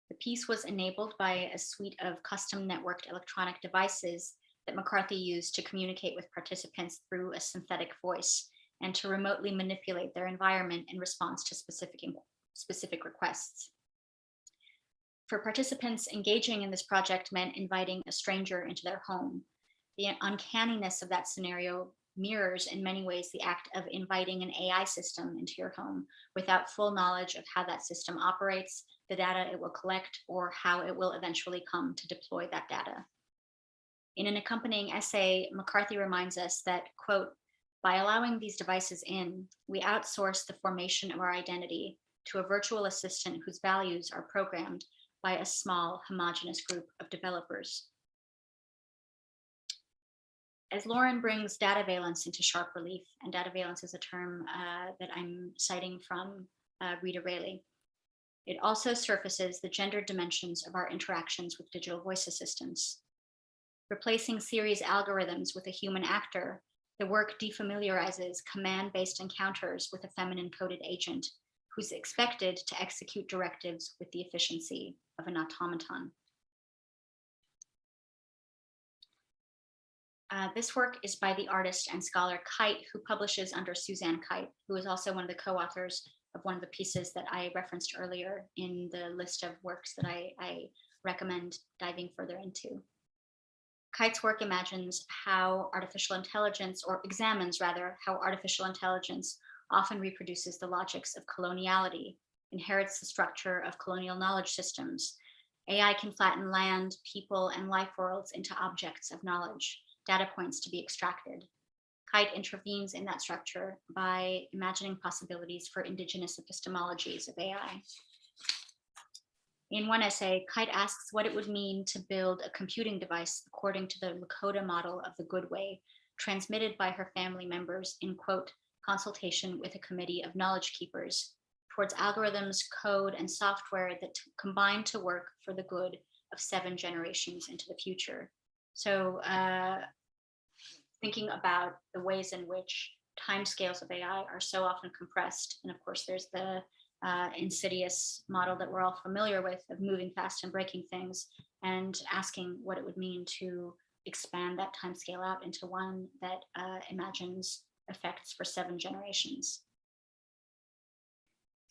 The piece was enabled by a suite of custom networked electronic devices that McCarthy used to communicate with participants through a synthetic voice and to remotely manipulate their environment in response to specific requests. For participants, engaging in this project meant inviting a stranger into their home. The uncanniness of that scenario mirrors in many ways the act of inviting an AI system into your home without full knowledge of how that system operates, the data it will collect, or how it will eventually come to deploy that data. In an accompanying essay, McCarthy reminds us that, quote, "By allowing these devices in, we outsource the formation of our identity to a virtual assistant whose values are programmed by a small homogeneous group of developers." As Lauren brings data valence into sharp relief, and data valence is a term that I'm citing from Rita Rayleigh, it also surfaces the gendered dimensions of our interactions with digital voice assistants. Replacing series algorithms with a human actor, the work defamiliarizes command-based encounters with a feminine-coded agent who's expected to execute directives with the efficiency of an automaton. This work is by the artist and scholar Kite, who publishes under Suzanne Kite, who is also one of the co-authors of one of the pieces that I referenced earlier in the list of works that I recommend diving further into. Kite's work imagines how artificial intelligence, or examines rather, how artificial intelligence often reproduces the logics of coloniality, inherits the structure of colonial knowledge systems. AI can flatten land, people, and life worlds into objects of knowledge, data points to be extracted. Kite intervenes in that structure by imagining possibilities for indigenous epistemologies of AI. In one essay, Kite asks what it would mean to build a computing device according to the Lakota model of the good way, transmitted by her family members in, quote, consultation with a committee of knowledge keepers, towards algorithms, code, and software that combine to work for the good of 7 generations into the future. So thinking about the ways in which timescales of AI are so often compressed. And of course, there's the insidious model that we're all familiar with of moving fast and breaking things, and asking what it would mean to expand that timescale out into one that imagines effects for 7 generations.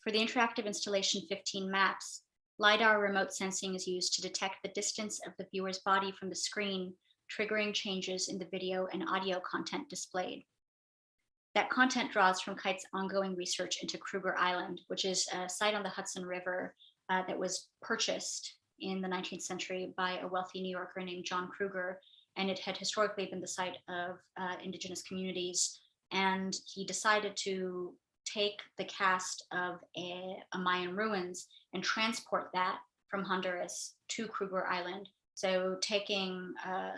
For the interactive installation 15 maps, LiDAR remote sensing is used to detect the distance of the viewer's body from the screen, triggering changes in the video and audio content displayed. That content draws from Kite's ongoing research into Kruger Island, which is a site on the Hudson River that was purchased in the 19th century by a wealthy New Yorker named John Kruger, and it had historically been the site of indigenous communities. And he decided to take the cast of a Mayan ruins and transport that from Honduras to Kruger Island. So taking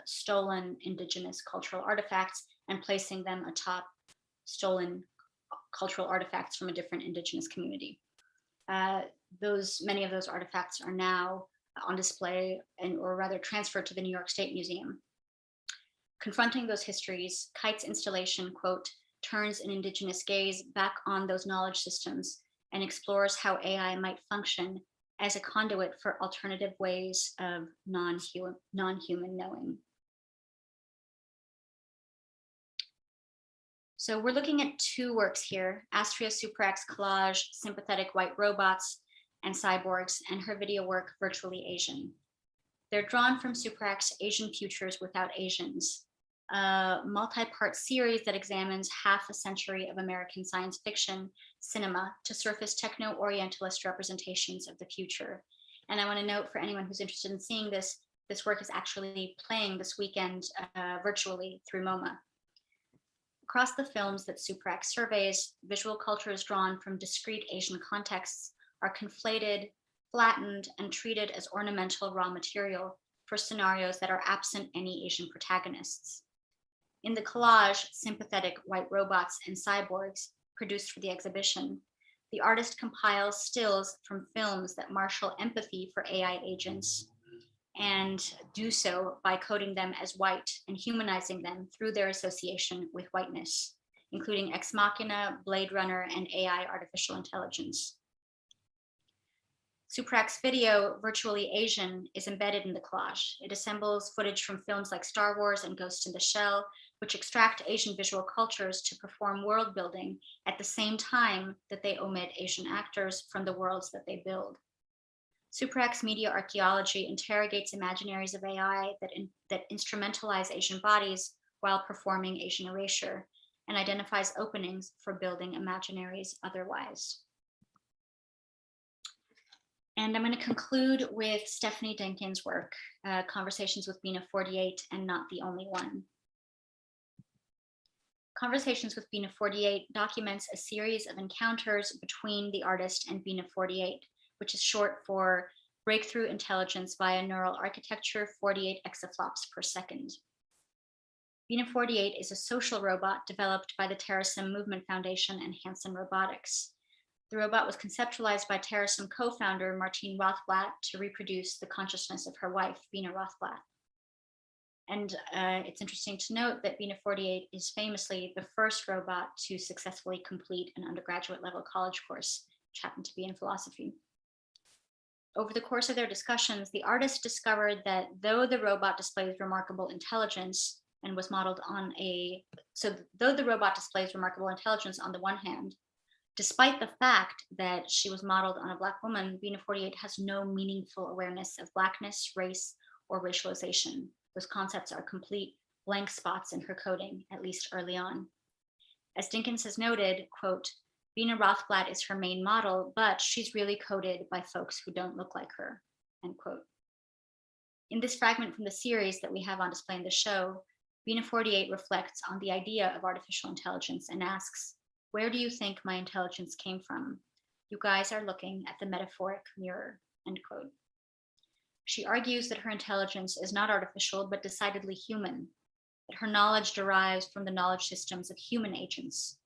stolen indigenous cultural artifacts and placing them atop stolen cultural artifacts from a different indigenous community. Many of those artifacts are now on display, or rather transferred to the New York State Museum. Confronting those histories, Kite's installation, quote, turns an indigenous gaze back on those knowledge systems and explores how AI might function as a conduit for alternative ways of non-human knowing. So we're looking at 2 works here, Astria Suprax collage, Sympathetic White Robots and Cyborgs, and her video work, Virtually Asian. They're drawn from Suprax Asian Futures Without Asians, a multi-part series that examines half a century of American science fiction cinema to surface techno-orientalist representations of the future. And I want to note, for anyone who's interested in seeing this, this work is actually playing this weekend virtually through MoMA. Across the films that Suprax surveys, visual cultures drawn from discrete Asian contexts are conflated, flattened, and treated as ornamental raw material for scenarios that are absent any Asian protagonists. In the collage, Sympathetic White Robots and Cyborgs, produced for the exhibition, the artist compiles stills from films that marshal empathy for AI agents, and do so by coding them as white and humanizing them through their association with whiteness, including Ex Machina, Blade Runner, and AI artificial intelligence. Suprax video, Virtually Asian, is embedded in the collage. It assembles footage from films like Star Wars and Ghost in the Shell, which extract Asian visual cultures to perform world building at the same time that they omit Asian actors from the worlds that they build. Suprax Media Archaeology interrogates imaginaries of AI that instrumentalize Asian bodies while performing Asian erasure, and identifies openings for building imaginaries otherwise. And I'm going to conclude with Stephanie Dinkin's work, Conversations with Bina 48 and Not the Only One. Conversations with Bina 48 documents a series of encounters between the artist and Bina 48, which is short for Breakthrough Intelligence via Neural Architecture 48 exaflops per second. Bina 48 is a social robot developed by the Terrasim Movement Foundation and Hanson Robotics. The robot was conceptualized by Terrasim co-founder Martine Rothblatt to reproduce the consciousness of her wife, Bina Rothblatt. And it's interesting to note that Bina 48 is famously the first robot to successfully complete an undergraduate level college course, which happened to be in philosophy. Over the course of their discussions, the artist discovered that though the robot displays remarkable intelligence and was modeled on though the robot displays remarkable intelligence on the one hand, despite the fact that she was modeled on a Black woman, Bina 48 has no meaningful awareness of Blackness, race, or racialization. Those concepts are complete blank spots in her coding, at least early on. As Dinkins has noted, quote, Bina Rothblatt is her main model, but she's really coded by folks who don't look like her, end quote. In this fragment from the series that we have on display in the show, Bina 48 reflects on the idea of artificial intelligence and asks, where do you think my intelligence came from? You guys are looking at the metaphoric mirror, end quote. She argues that her intelligence is not artificial, but decidedly human, that her knowledge derives from the knowledge systems of human agents.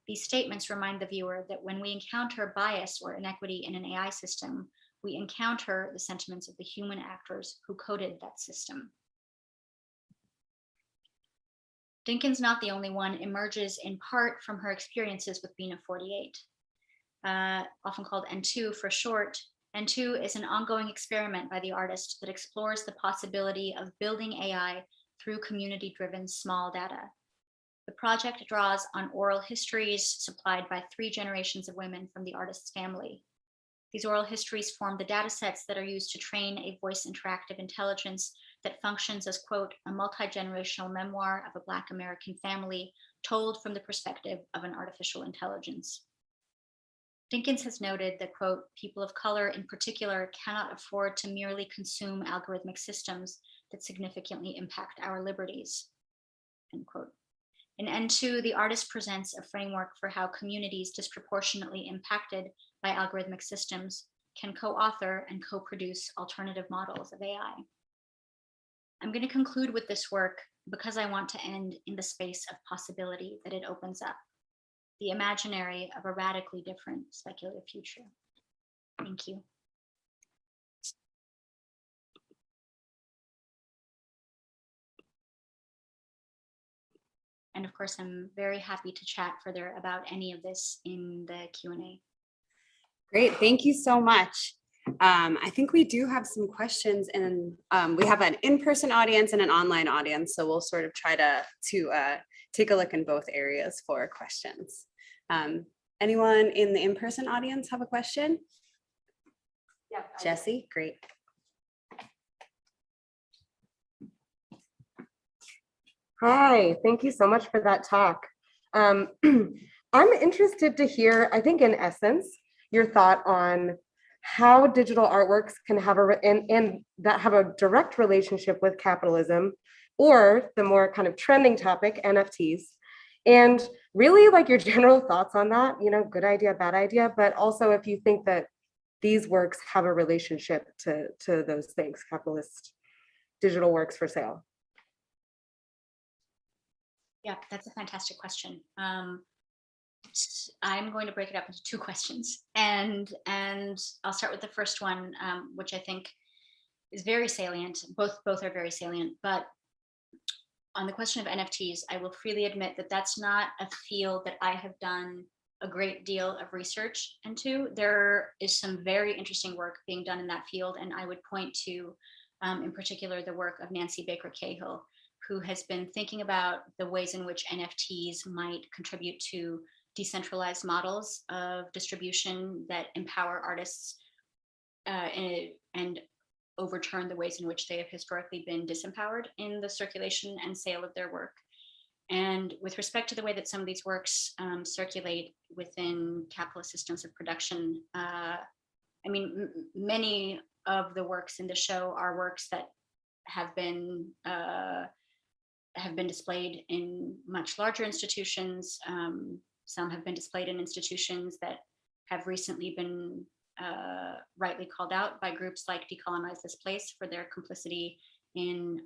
These statements remind the viewer that when we encounter bias or inequity in an AI system, we encounter the sentiments of the human actors who coded that system. Dinkins, not the only one, emerges in part from her experiences with Bina 48. Often called N2 for short, N2 is an ongoing experiment by the artist that explores the possibility of building AI through community-driven small data. The project draws on oral histories supplied by 3 generations of women from the artist's family. These oral histories form the data sets that are used to train a voice interactive intelligence that functions as, quote, a multi-generational memoir of a Black American family told from the perspective of an artificial intelligence. Dinkins has noted that, quote, people of color in particular cannot afford to merely consume algorithmic systems that significantly impact our liberties, end quote. In N2, the artist presents a framework for how communities disproportionately impacted by algorithmic systems can co-author and co-produce alternative models of AI. I'm going to conclude with this work because I want to end in the space of possibility that it opens up, the imaginary of a radically different speculative future. Thank you. And of course, I'm very happy to chat further about any of this in the Q&A. Great, thank you so much. I think we do have some questions, and we have an in-person audience and an online audience, so we'll sort of try to take a look in both areas for questions. Anyone in the in-person audience have a question? Yeah, Jesse, great. Hi, thank you so much for that talk. I'm interested to hear, I think in essence, your thought on how digital artworks can have and that have a direct relationship with capitalism, or the more kind of trending topic, NFTs. And really like your general thoughts on that, you know, good idea, bad idea, but also if you think that these works have a relationship to those things, capitalist digital works for sale. Yeah, that's a fantastic question. I'm going to break it up into 2 questions, and I'll start with the first one, which I think is very salient. Both are very salient, but on the question of NFTs, I will freely admit that that's not a field that I have done a great deal of research into. There is some very interesting work being done in that field, and I would point to, in particular, the work of Nancy Baker Cahill, who has been thinking about the ways in which NFTs might contribute to decentralized models of distribution that empower artists and overturn the ways in which they have historically been disempowered in the circulation and sale of their work. And with respect to the way that some of these works circulate within capitalist systems of production, I mean, many of the works in the show are works that have been displayed in much larger institutions. Some have been displayed in institutions that have recently been rightly called out by groups like Decolonize This Place for their complicity in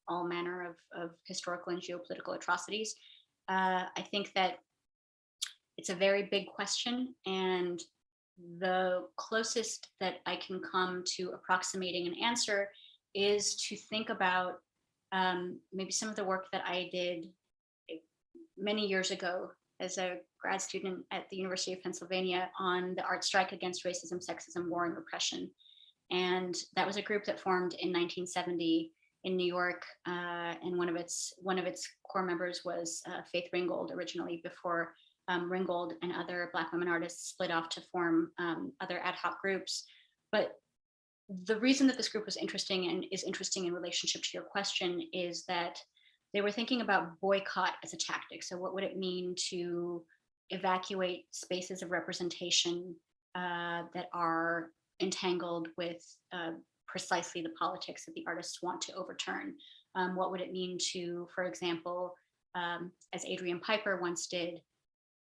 all manner of historical and geopolitical atrocities. I think that it's a very big question, and the closest that I can come to approximating an answer is to think about maybe some of the work that I did many years ago as a grad student at the University of Pennsylvania on the art strike against racism, sexism, war, and repression. And that was a group that formed in 1970 in New York, and one of its core members was Faith Ringgold originally, before Ringgold and other Black women artists split off to form other ad hoc groups. But the reason that this group was interesting and is interesting in relationship to your question is that they were thinking about boycott as a tactic. So what would it mean to evacuate spaces of representation that are entangled with precisely the politics that the artists want to overturn? What would it mean to, for example, as Adrian Piper once did,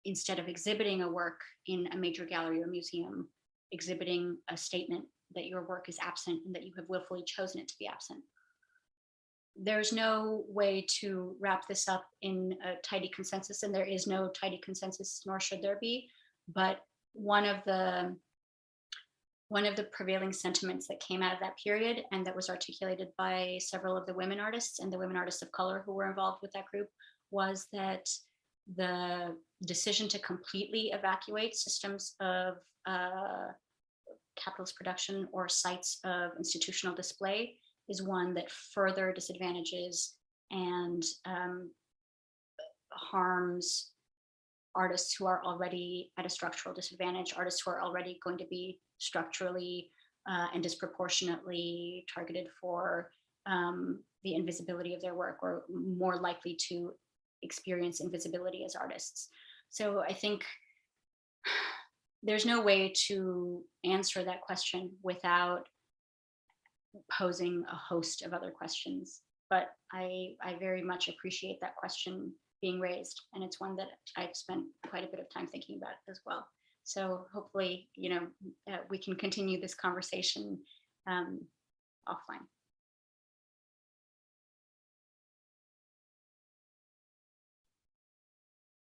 instead of exhibiting a work in a major gallery or museum, exhibiting a statement that your work is absent and that you have willfully chosen it to be absent? There's no way to wrap this up in a tidy consensus, and there is no tidy consensus, nor should there be. But one of the prevailing sentiments that came out of that period, and that was articulated by several of the women artists and the women artists of color who were involved with that group, was that the decision to completely evacuate systems of capitalist production or sites of institutional display is one that further disadvantages and harms artists who are already at a structural disadvantage, artists who are already going to be structurally and disproportionately targeted for the invisibility of their work, or more likely to experience invisibility as artists. So I think there's no way to answer that question without posing a host of other questions. But I very much appreciate that question being raised, and it's one that I've spent quite a bit of time thinking about as well. So hopefully, we can continue this conversation offline.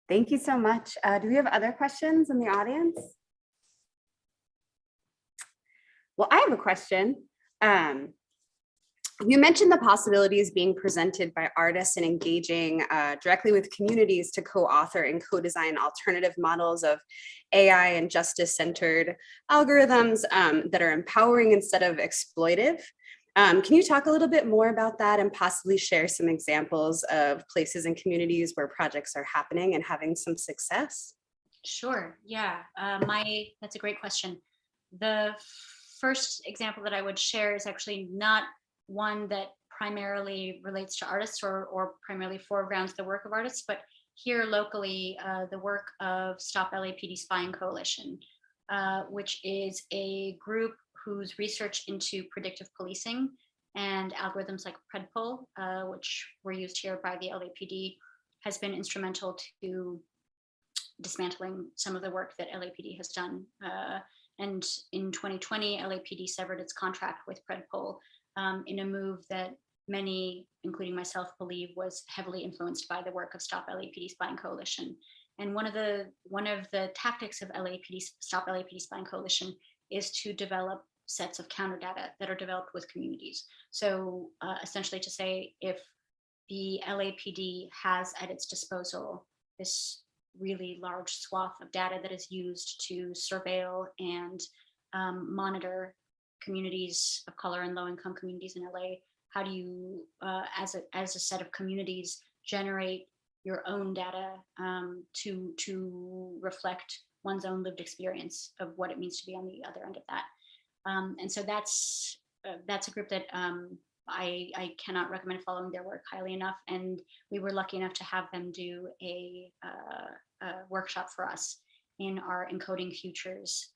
Thank you so much. Do we have other questions in the audience? Well, I have a question. You mentioned the possibilities being presented by artists and engaging directly with communities to co-author and co-design alternative models of AI and justice-centered algorithms that are empowering instead of exploitive. Can you talk a little bit more about that and possibly share some examples of places and communities where projects are happening and having some success? Sure, yeah, that's a great question. The first example that I would share is actually not one that primarily relates to artists or primarily foregrounds the work of artists, but here locally, the work of Stop LAPD Spying Coalition, which is a group whose research into predictive policing and algorithms like predpol, which were used here by the LAPD, has been instrumental to dismantling some of the work that LAPD has done. And in 2020, LAPD severed its contract with predpol in a move that many, including myself, believe was heavily influenced by the work of Stop LAPD Spying Coalition. And one of the tactics of Stop LAPD Spying Coalition is to develop sets of counter data that are developed with communities. So essentially to say, if the LAPD has at its disposal this really large swath of data that is used to surveil and monitor communities of color and low-income communities in LA, how do you, as a set of communities, generate your own data to reflect one's own lived experience of what it means to be on the other end of that? And so that's a group that I cannot recommend following their work highly enough. And we were lucky enough to have them do a workshop for us in our Encoding Futures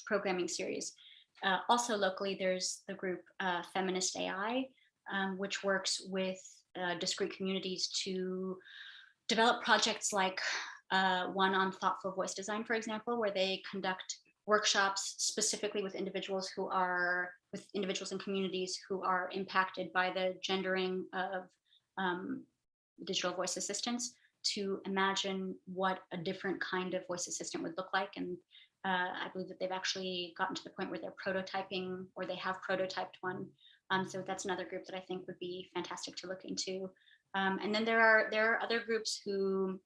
programming series. Also locally, there's the group Feminist AI, which works with discrete communities to develop projects like one on thoughtful voice design, for example, where they conduct workshops specifically with individuals and communities who are impacted by the gendering of digital voice assistants, to imagine what a different kind of voice assistant would look like. And I believe that they've actually gotten to the point where they're prototyping, or they have prototyped one. So that's another group that I think would be fantastic to look into. And then there are other groups who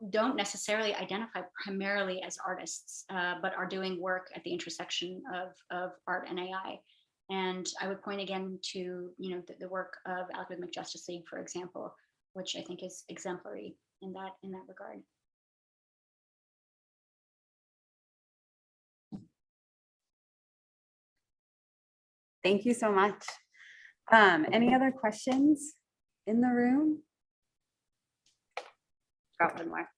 don't necessarily identify primarily as artists, but are doing work at the intersection of art and AI. And I would point again to the work of Algorithmic Justice League, for example, which I think is exemplary in that regard. Thank you so much. Any other questions in the room? Got one more.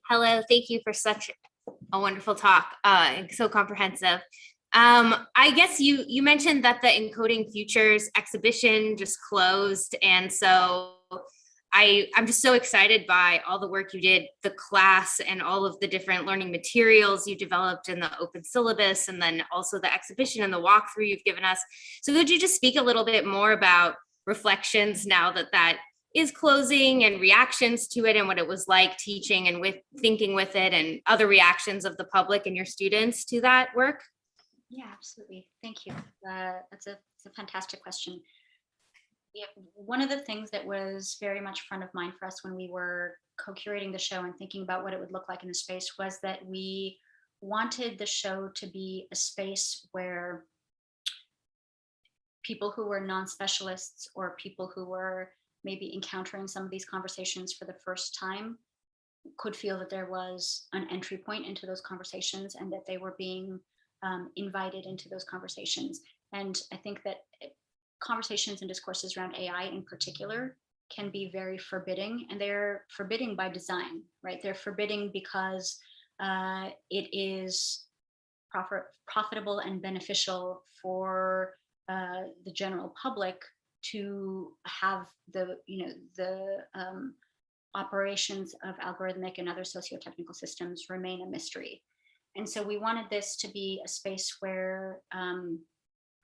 Hello, thank you for such a wonderful talk, and so comprehensive. I guess you mentioned that the Encoding Futures exhibition just closed, and so I'm just so excited by all the work you did, the class and all of the different learning materials you developed in the open syllabus, and then also the exhibition and the walkthrough you've given us. So could you just speak a little bit more about reflections now that that is closing, and reactions to it, and what it was like teaching and with thinking with it, and other reactions of the public and your students to that work? Yeah, absolutely. Thank you. It's a fantastic question. Yeah, one of the things that was very much front of mind for us when we were co-curating the show and thinking about what it would look like in the space was that we wanted the show to be a space where people who were non-specialists or people who were maybe encountering some of these conversations for the first time could feel that there was an entry point into those conversations, and that they were being invited into those conversations. And I think that conversations and discourses around AI in particular can be very forbidding, and they're forbidding by design, right? They're forbidding because it is profitable and beneficial for the general public to have the operations of algorithmic and other socio-technical systems remain a mystery. And so we wanted this to be a space where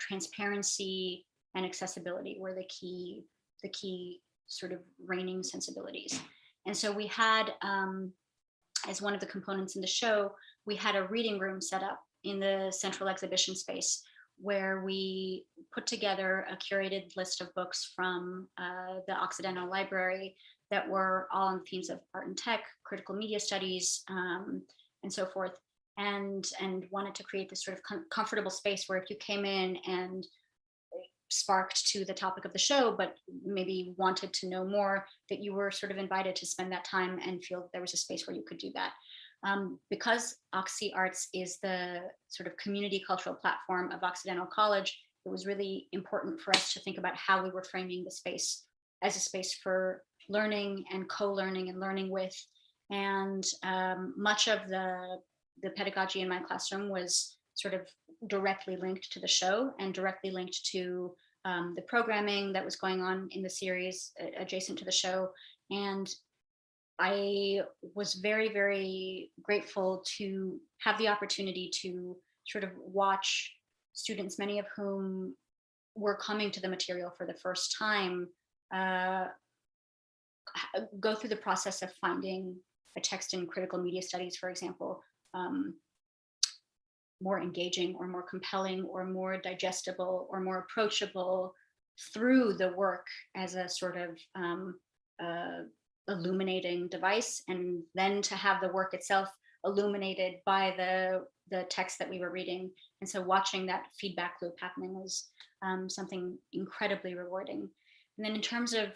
transparency and accessibility were the key sort of reigning sensibilities. And so we had, as one of the components in the show, we had a reading room set up in the central exhibition space, where we put together a curated list of books from the Occidental Library that were all on themes of art and tech, critical media studies, and so forth, and wanted to create this sort of comfortable space where if you came in and sparked to the topic of the show, but maybe wanted to know more, that you were sort of invited to spend that time and feel there was a space where you could do that. Because Oxy Arts is the sort of community cultural platform of Occidental College, it was really important for us to think about how we were framing the space as a space for learning and co-learning and learning with. And much of the pedagogy in my classroom was sort of directly linked to the show and directly linked to the programming that was going on in the series adjacent to the show. And I was very, very grateful to have the opportunity to sort of watch students, many of whom were coming to the material for the first time, go through the process of finding a text in critical media studies, for example, more engaging or more compelling or more digestible or more approachable through the work as a sort of illuminating device, and then to have the work itself illuminated by the text that we were reading. And so watching that feedback loop happening was something incredibly rewarding. And then in terms of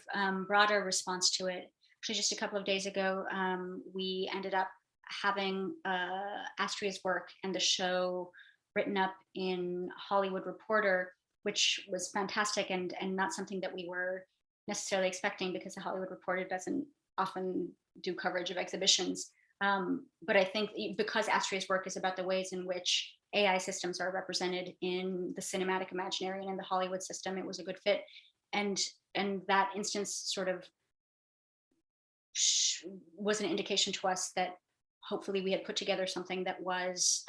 broader response to it, actually just a couple of days ago, we ended up having Astria's work and the show written up in Hollywood Reporter, which was fantastic and not something that we were necessarily expecting, because the Hollywood Reporter doesn't often do coverage of exhibitions. But I think because Astria's work is about the ways in which AI systems are represented in the cinematic imaginary and in the Hollywood system, it was a good fit. And that instance sort of was an indication to us that hopefully we had put together something that was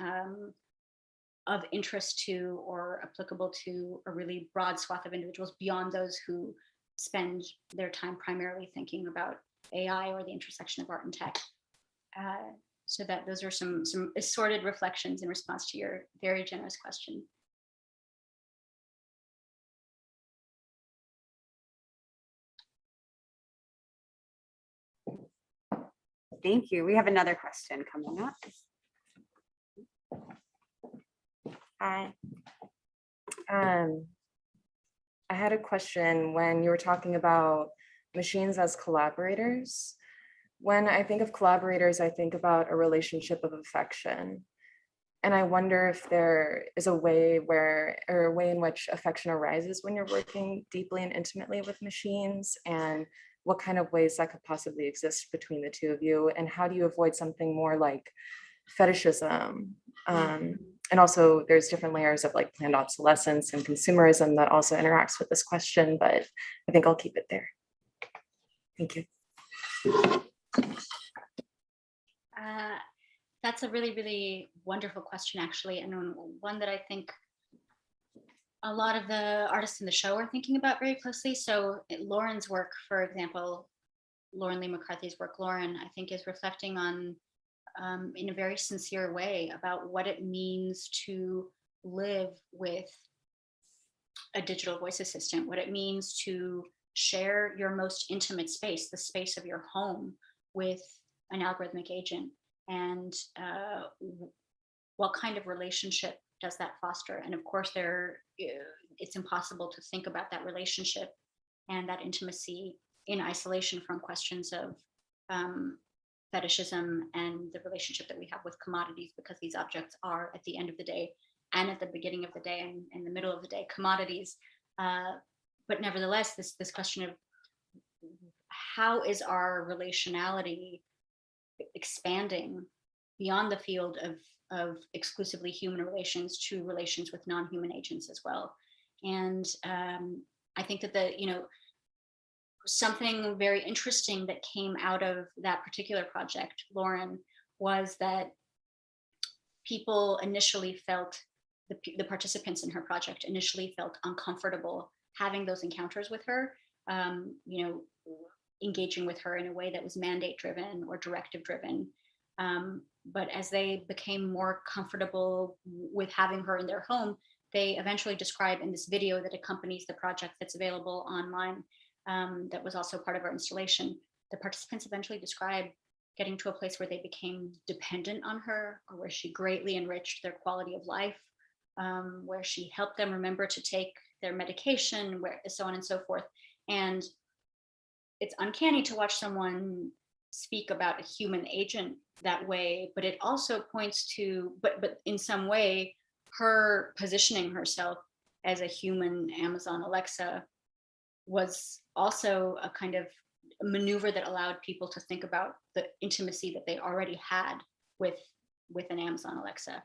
of interest to or applicable to a really broad swath of individuals beyond those who spend their time primarily thinking about AI or the intersection of art and tech. So that those are some assorted reflections in response to your very generous question. Thank you. We have another question coming up. Hi. I had a question when you were talking about machines as collaborators. When I think of collaborators, I think about a relationship of affection. And I wonder if there is a way where, or a way in which affection arises when you're working deeply and intimately with machines, and what kind of ways that could possibly exist between the two of you, and how do you avoid something more like fetishism? And also there's different layers of like planned obsolescence and consumerism that also interacts with this question, but I think I'll keep it there. Thank you. That's a really, really wonderful question, actually, and one that I think a lot of the artists in the show are thinking about very closely. So Lauren's work, for example, Lauren Lee McCarthy's work, Lauren, I think is reflecting on, in a very sincere way, about what it means to live with a digital voice assistant, what it means to share your most intimate space, the space of your home, with an algorithmic agent, and what kind of relationship does that foster? And of course, it's impossible to think about that relationship and that intimacy in isolation from questions of fetishism and the relationship that we have with commodities, because these objects are, at the end of the day and at the beginning of the day and in the middle of the day, commodities. But nevertheless, this question of how is our relationality expanding beyond the field of exclusively human relations to relations with non-human agents as well. And I think that something very interesting that came out of that particular project, Lauren, was that people initially felt, the participants in her project initially felt uncomfortable having those encounters with her, engaging with her in a way that was mandate driven or directive driven. But as they became more comfortable with having her in their home, they eventually describe in this video that accompanies the project that's available online, that was also part of our installation, the participants eventually described getting to a place where they became dependent on her, or where she greatly enriched their quality of life, where she helped them remember to take their medication, where so on and so forth. And it's uncanny to watch someone speak about a human agent that way, but it also points to, but in some way, her positioning herself as a human Amazon Alexa was also a kind of maneuver that allowed people to think about the intimacy that they already had with an Amazon Alexa.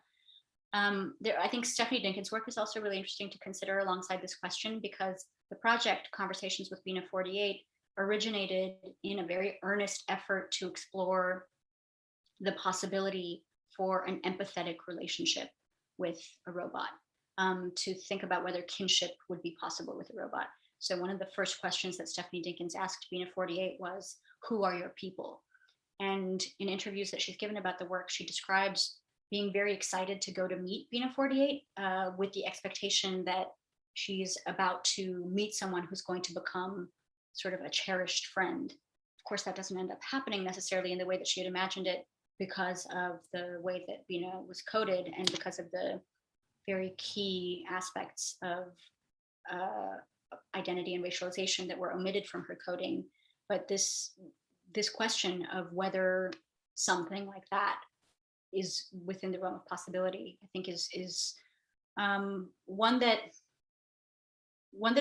I think Stephanie Dinkin's work is also really interesting to consider alongside this question, because the project Conversations with Bina 48 originated in a very earnest effort to explore the possibility for an empathetic relationship with a robot, to think about whether kinship would be possible with a robot. So one of the first questions that Stephanie Dinkins asked Bina 48 was, who are your people? And in interviews that she's given about the work, she describes being very excited to go to meet Bina 48 with the expectation that she's about to meet someone who's going to become sort of a cherished friend. Of course, that doesn't end up happening necessarily in the way that she had imagined it, because of the way that Bina was coded and because of the very key aspects of identity and racialization that were omitted from her coding. But this question of whether something like that is within the realm of possibility, I think is one that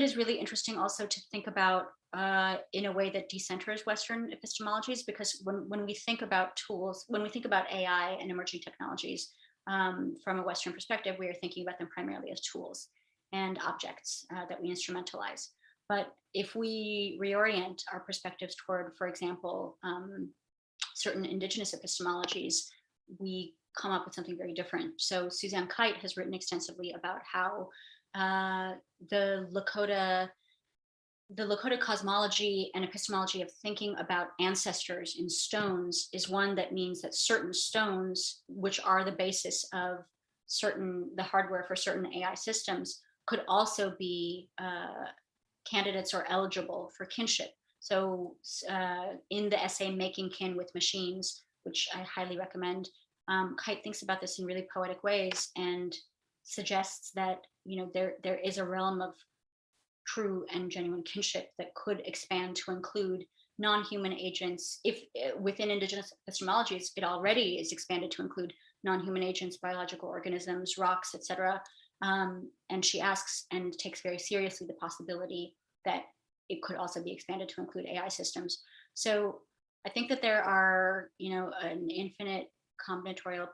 is really interesting also to think about in a way that decenters Western epistemologies, because when we think about tools, when we think about AI and emerging technologies from a Western perspective, we are thinking about them primarily as tools and objects that we instrumentalize. But if we reorient our perspectives toward, for example, certain indigenous epistemologies, we come up with something very different. So Suzanne Kite has written extensively about how the Lakota cosmology and epistemology of thinking about ancestors in stones is one that means that certain stones, which are the basis of the hardware for certain AI systems, could also be candidates or eligible for kinship. So in the essay Making Kin with Machines, which I highly recommend, Kite thinks about this in really poetic ways and suggests that there is a realm of true and genuine kinship that could expand to include non-human agents, if within indigenous epistemologies, it already is expanded to include non-human agents, biological organisms, rocks, etc. And she asks and takes very seriously the possibility that it could also be expanded to include AI systems. So I think that there are, an infinite combinatorial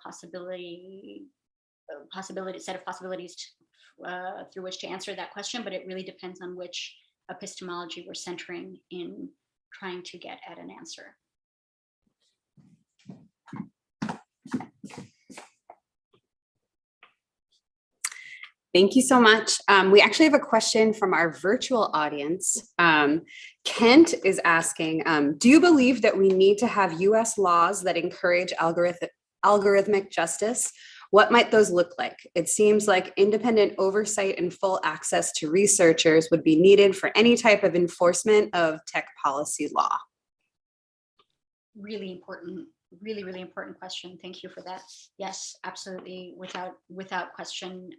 set of possibilities through which to answer that question, but it really depends on which epistemology we're centering in trying to get at an answer. Thank you so much. We actually have a question from our virtual audience. Kent is asking, do you believe that we need to have US laws that encourage algorithmic justice? What might those look like? It seems like independent oversight and full access to researchers would be needed for any type of enforcement of tech policy law. Really important, really important question. Thank you for that. Yes, absolutely, without question.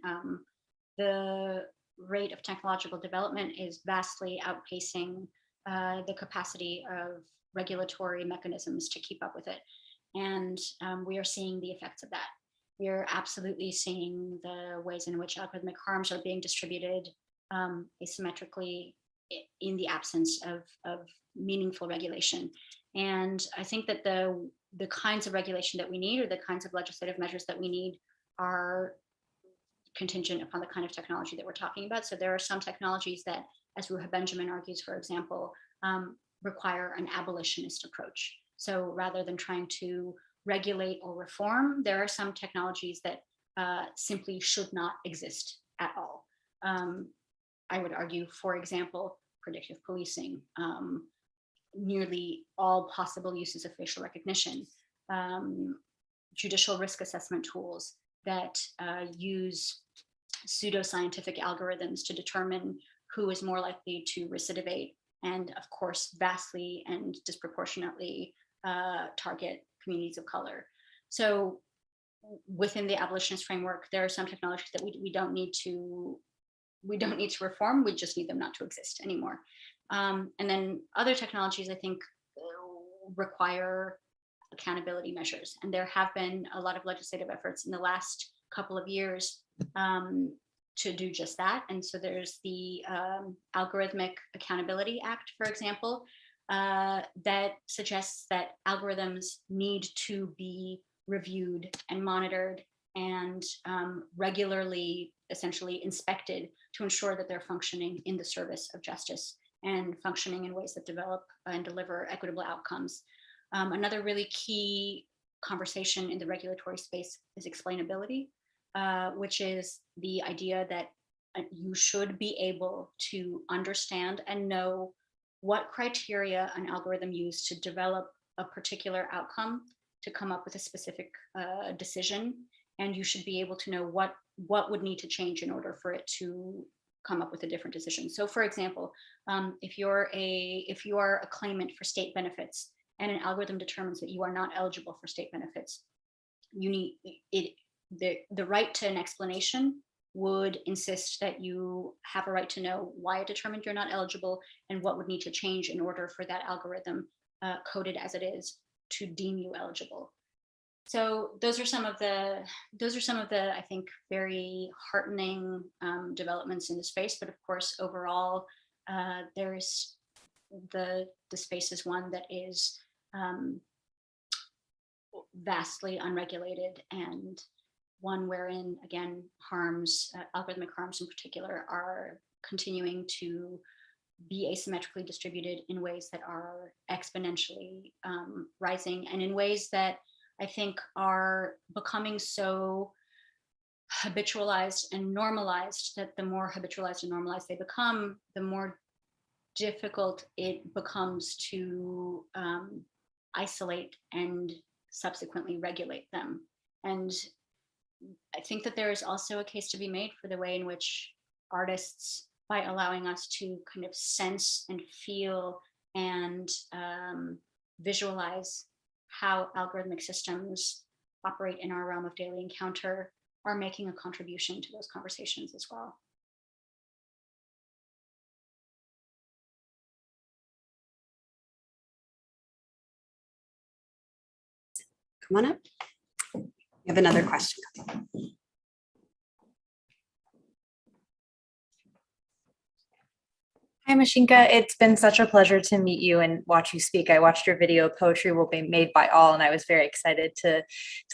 The rate of technological development is vastly outpacing the capacity of regulatory mechanisms to keep up with it. And we are seeing the effects of that. We are absolutely seeing the ways in which algorithmic harms are being distributed asymmetrically in the absence of meaningful regulation. And I think that the kinds of regulation that we need, or the kinds of legislative measures that we need, are contingent upon the kind of technology that we're talking about. So there are some technologies that, as Ruha Benjamin argues, for example, require an abolitionist approach. So rather than trying to regulate or reform, there are some technologies that simply should not exist at all. I would argue, for example, predictive policing, nearly all possible uses of facial recognition, judicial risk assessment tools that use pseudoscientific algorithms to determine who is more likely to recidivate, and of course, vastly and disproportionately target communities of color. So within the abolitionist framework, there are some technologies that we don't need to reform, we just need them not to exist anymore. And then other technologies, I think, require accountability measures. And there have been a lot of legislative efforts in the last couple of years to do just that. And so there's the Algorithmic Accountability Act, for example, that suggests that algorithms need to be reviewed and monitored and regularly, essentially inspected to ensure that they're functioning in the service of justice and functioning in ways that develop and deliver equitable outcomes. Another really key conversation in the regulatory space is explainability, which is the idea that you should be able to understand and know what criteria an algorithm used to develop a particular outcome to come up with a specific decision. And you should be able to know what would need to change in order for it to come up with a different decision. So for example, if you are a claimant for state benefits and an algorithm determines that you are not eligible for state benefits, you need the right to an explanation would insist that you have a right to know why it determined you're not eligible and what would need to change in order for that algorithm, coded as it is, to deem you eligible. So those are some of the I think very heartening developments in the space. But of course, overall, there's the space is one that is vastly unregulated, and one wherein, again, harms, algorithmic harms in particular, are continuing to be asymmetrically distributed in ways that are exponentially rising, and in ways that I think are becoming so habitualized and normalized that the more habitualized and normalized they become, the more difficult it becomes to isolate and subsequently regulate them. And I think that there is also a case to be made for the way in which artists, by allowing us to kind of sense and feel and visualize how algorithmic systems operate in our realm of daily encounter, are making a contribution to those conversations as well. come on up. We have another question. Hi, Mashinka. It's been such a pleasure to meet you and watch you speak. I watched your video, Poetry Will Be Made by All, and I was very excited to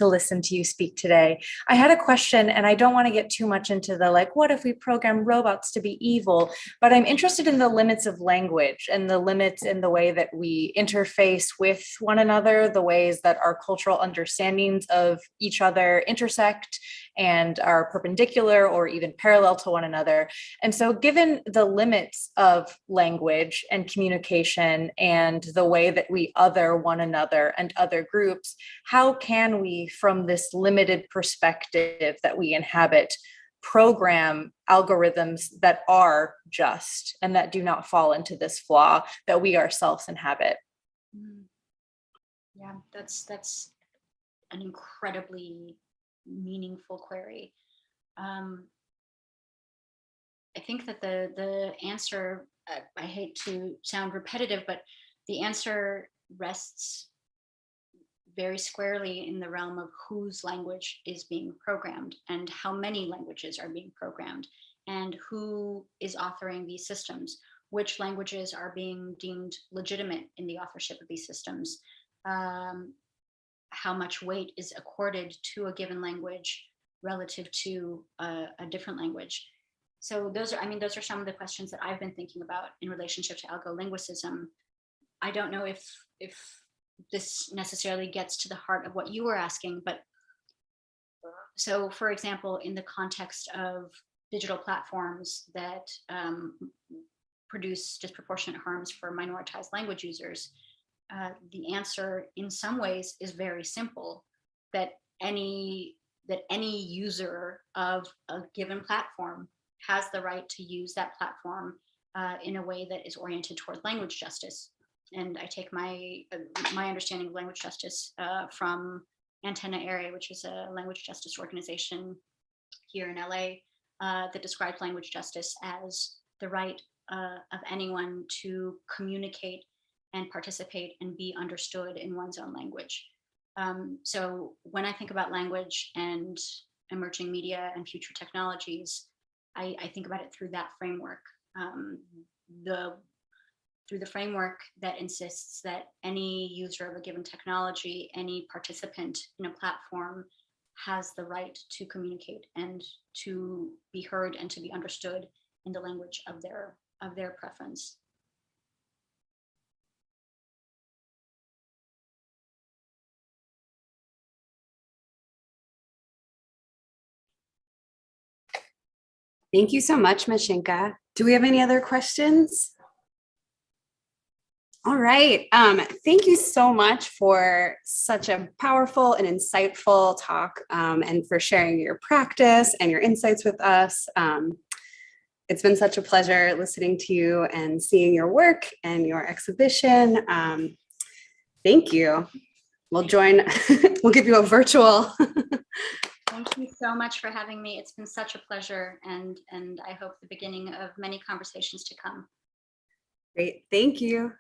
listen to you speak today. I had a question, and I don't want to get too much into the like, what if we program robots to be evil? But I'm interested in the limits of language and the limits in the way that we interface with one another, the ways that our cultural understandings of each other intersect and are perpendicular or even parallel to one another. And so given the limits of language and communication and the way that we other one another and other groups, how can we, from this limited perspective that we inhabit, program algorithms that are just and that do not fall into this flaw that we ourselves inhabit? Yeah, that's an incredibly meaningful query. I think that the answer, I hate to sound repetitive, but the answer rests very squarely in the realm of whose language is being programmed and how many languages are being programmed and who is authoring these systems, which languages are being deemed legitimate in the authorship of these systems, how much weight is accorded to a given language relative to a different language. So those are some of the questions that I've been thinking about in relationship to algolinguicism. I don't know if this necessarily gets to the heart of what you were asking, but so for example, in the context of digital platforms that produce disproportionate harms for minoritized language users, the answer in some ways is very simple, that any user of a given platform has the right to use that platform in a way that is oriented toward language justice. And I take my understanding of language justice from Antenna Area, which is a language justice organization here in LA that describes language justice as the right of anyone to communicate and participate and be understood in one's own language. So when I think about language and emerging media and future technologies, I think about it through that framework, through the framework that insists that any user of a given technology, any participant in a platform has the right to communicate and to be heard and to be understood in the language of their preference. Thank you so much, Mashinka. Do we have any other questions? All right. Thank you so much for such a powerful and insightful talk and for sharing your practice and your insights with us. It's been such a pleasure listening to you and seeing your work and your exhibition. Thank you. We'll give you a virtual. Thank you so much for having me. It's been such a pleasure, and I hope the beginning of many conversations to come. Great. Thank you.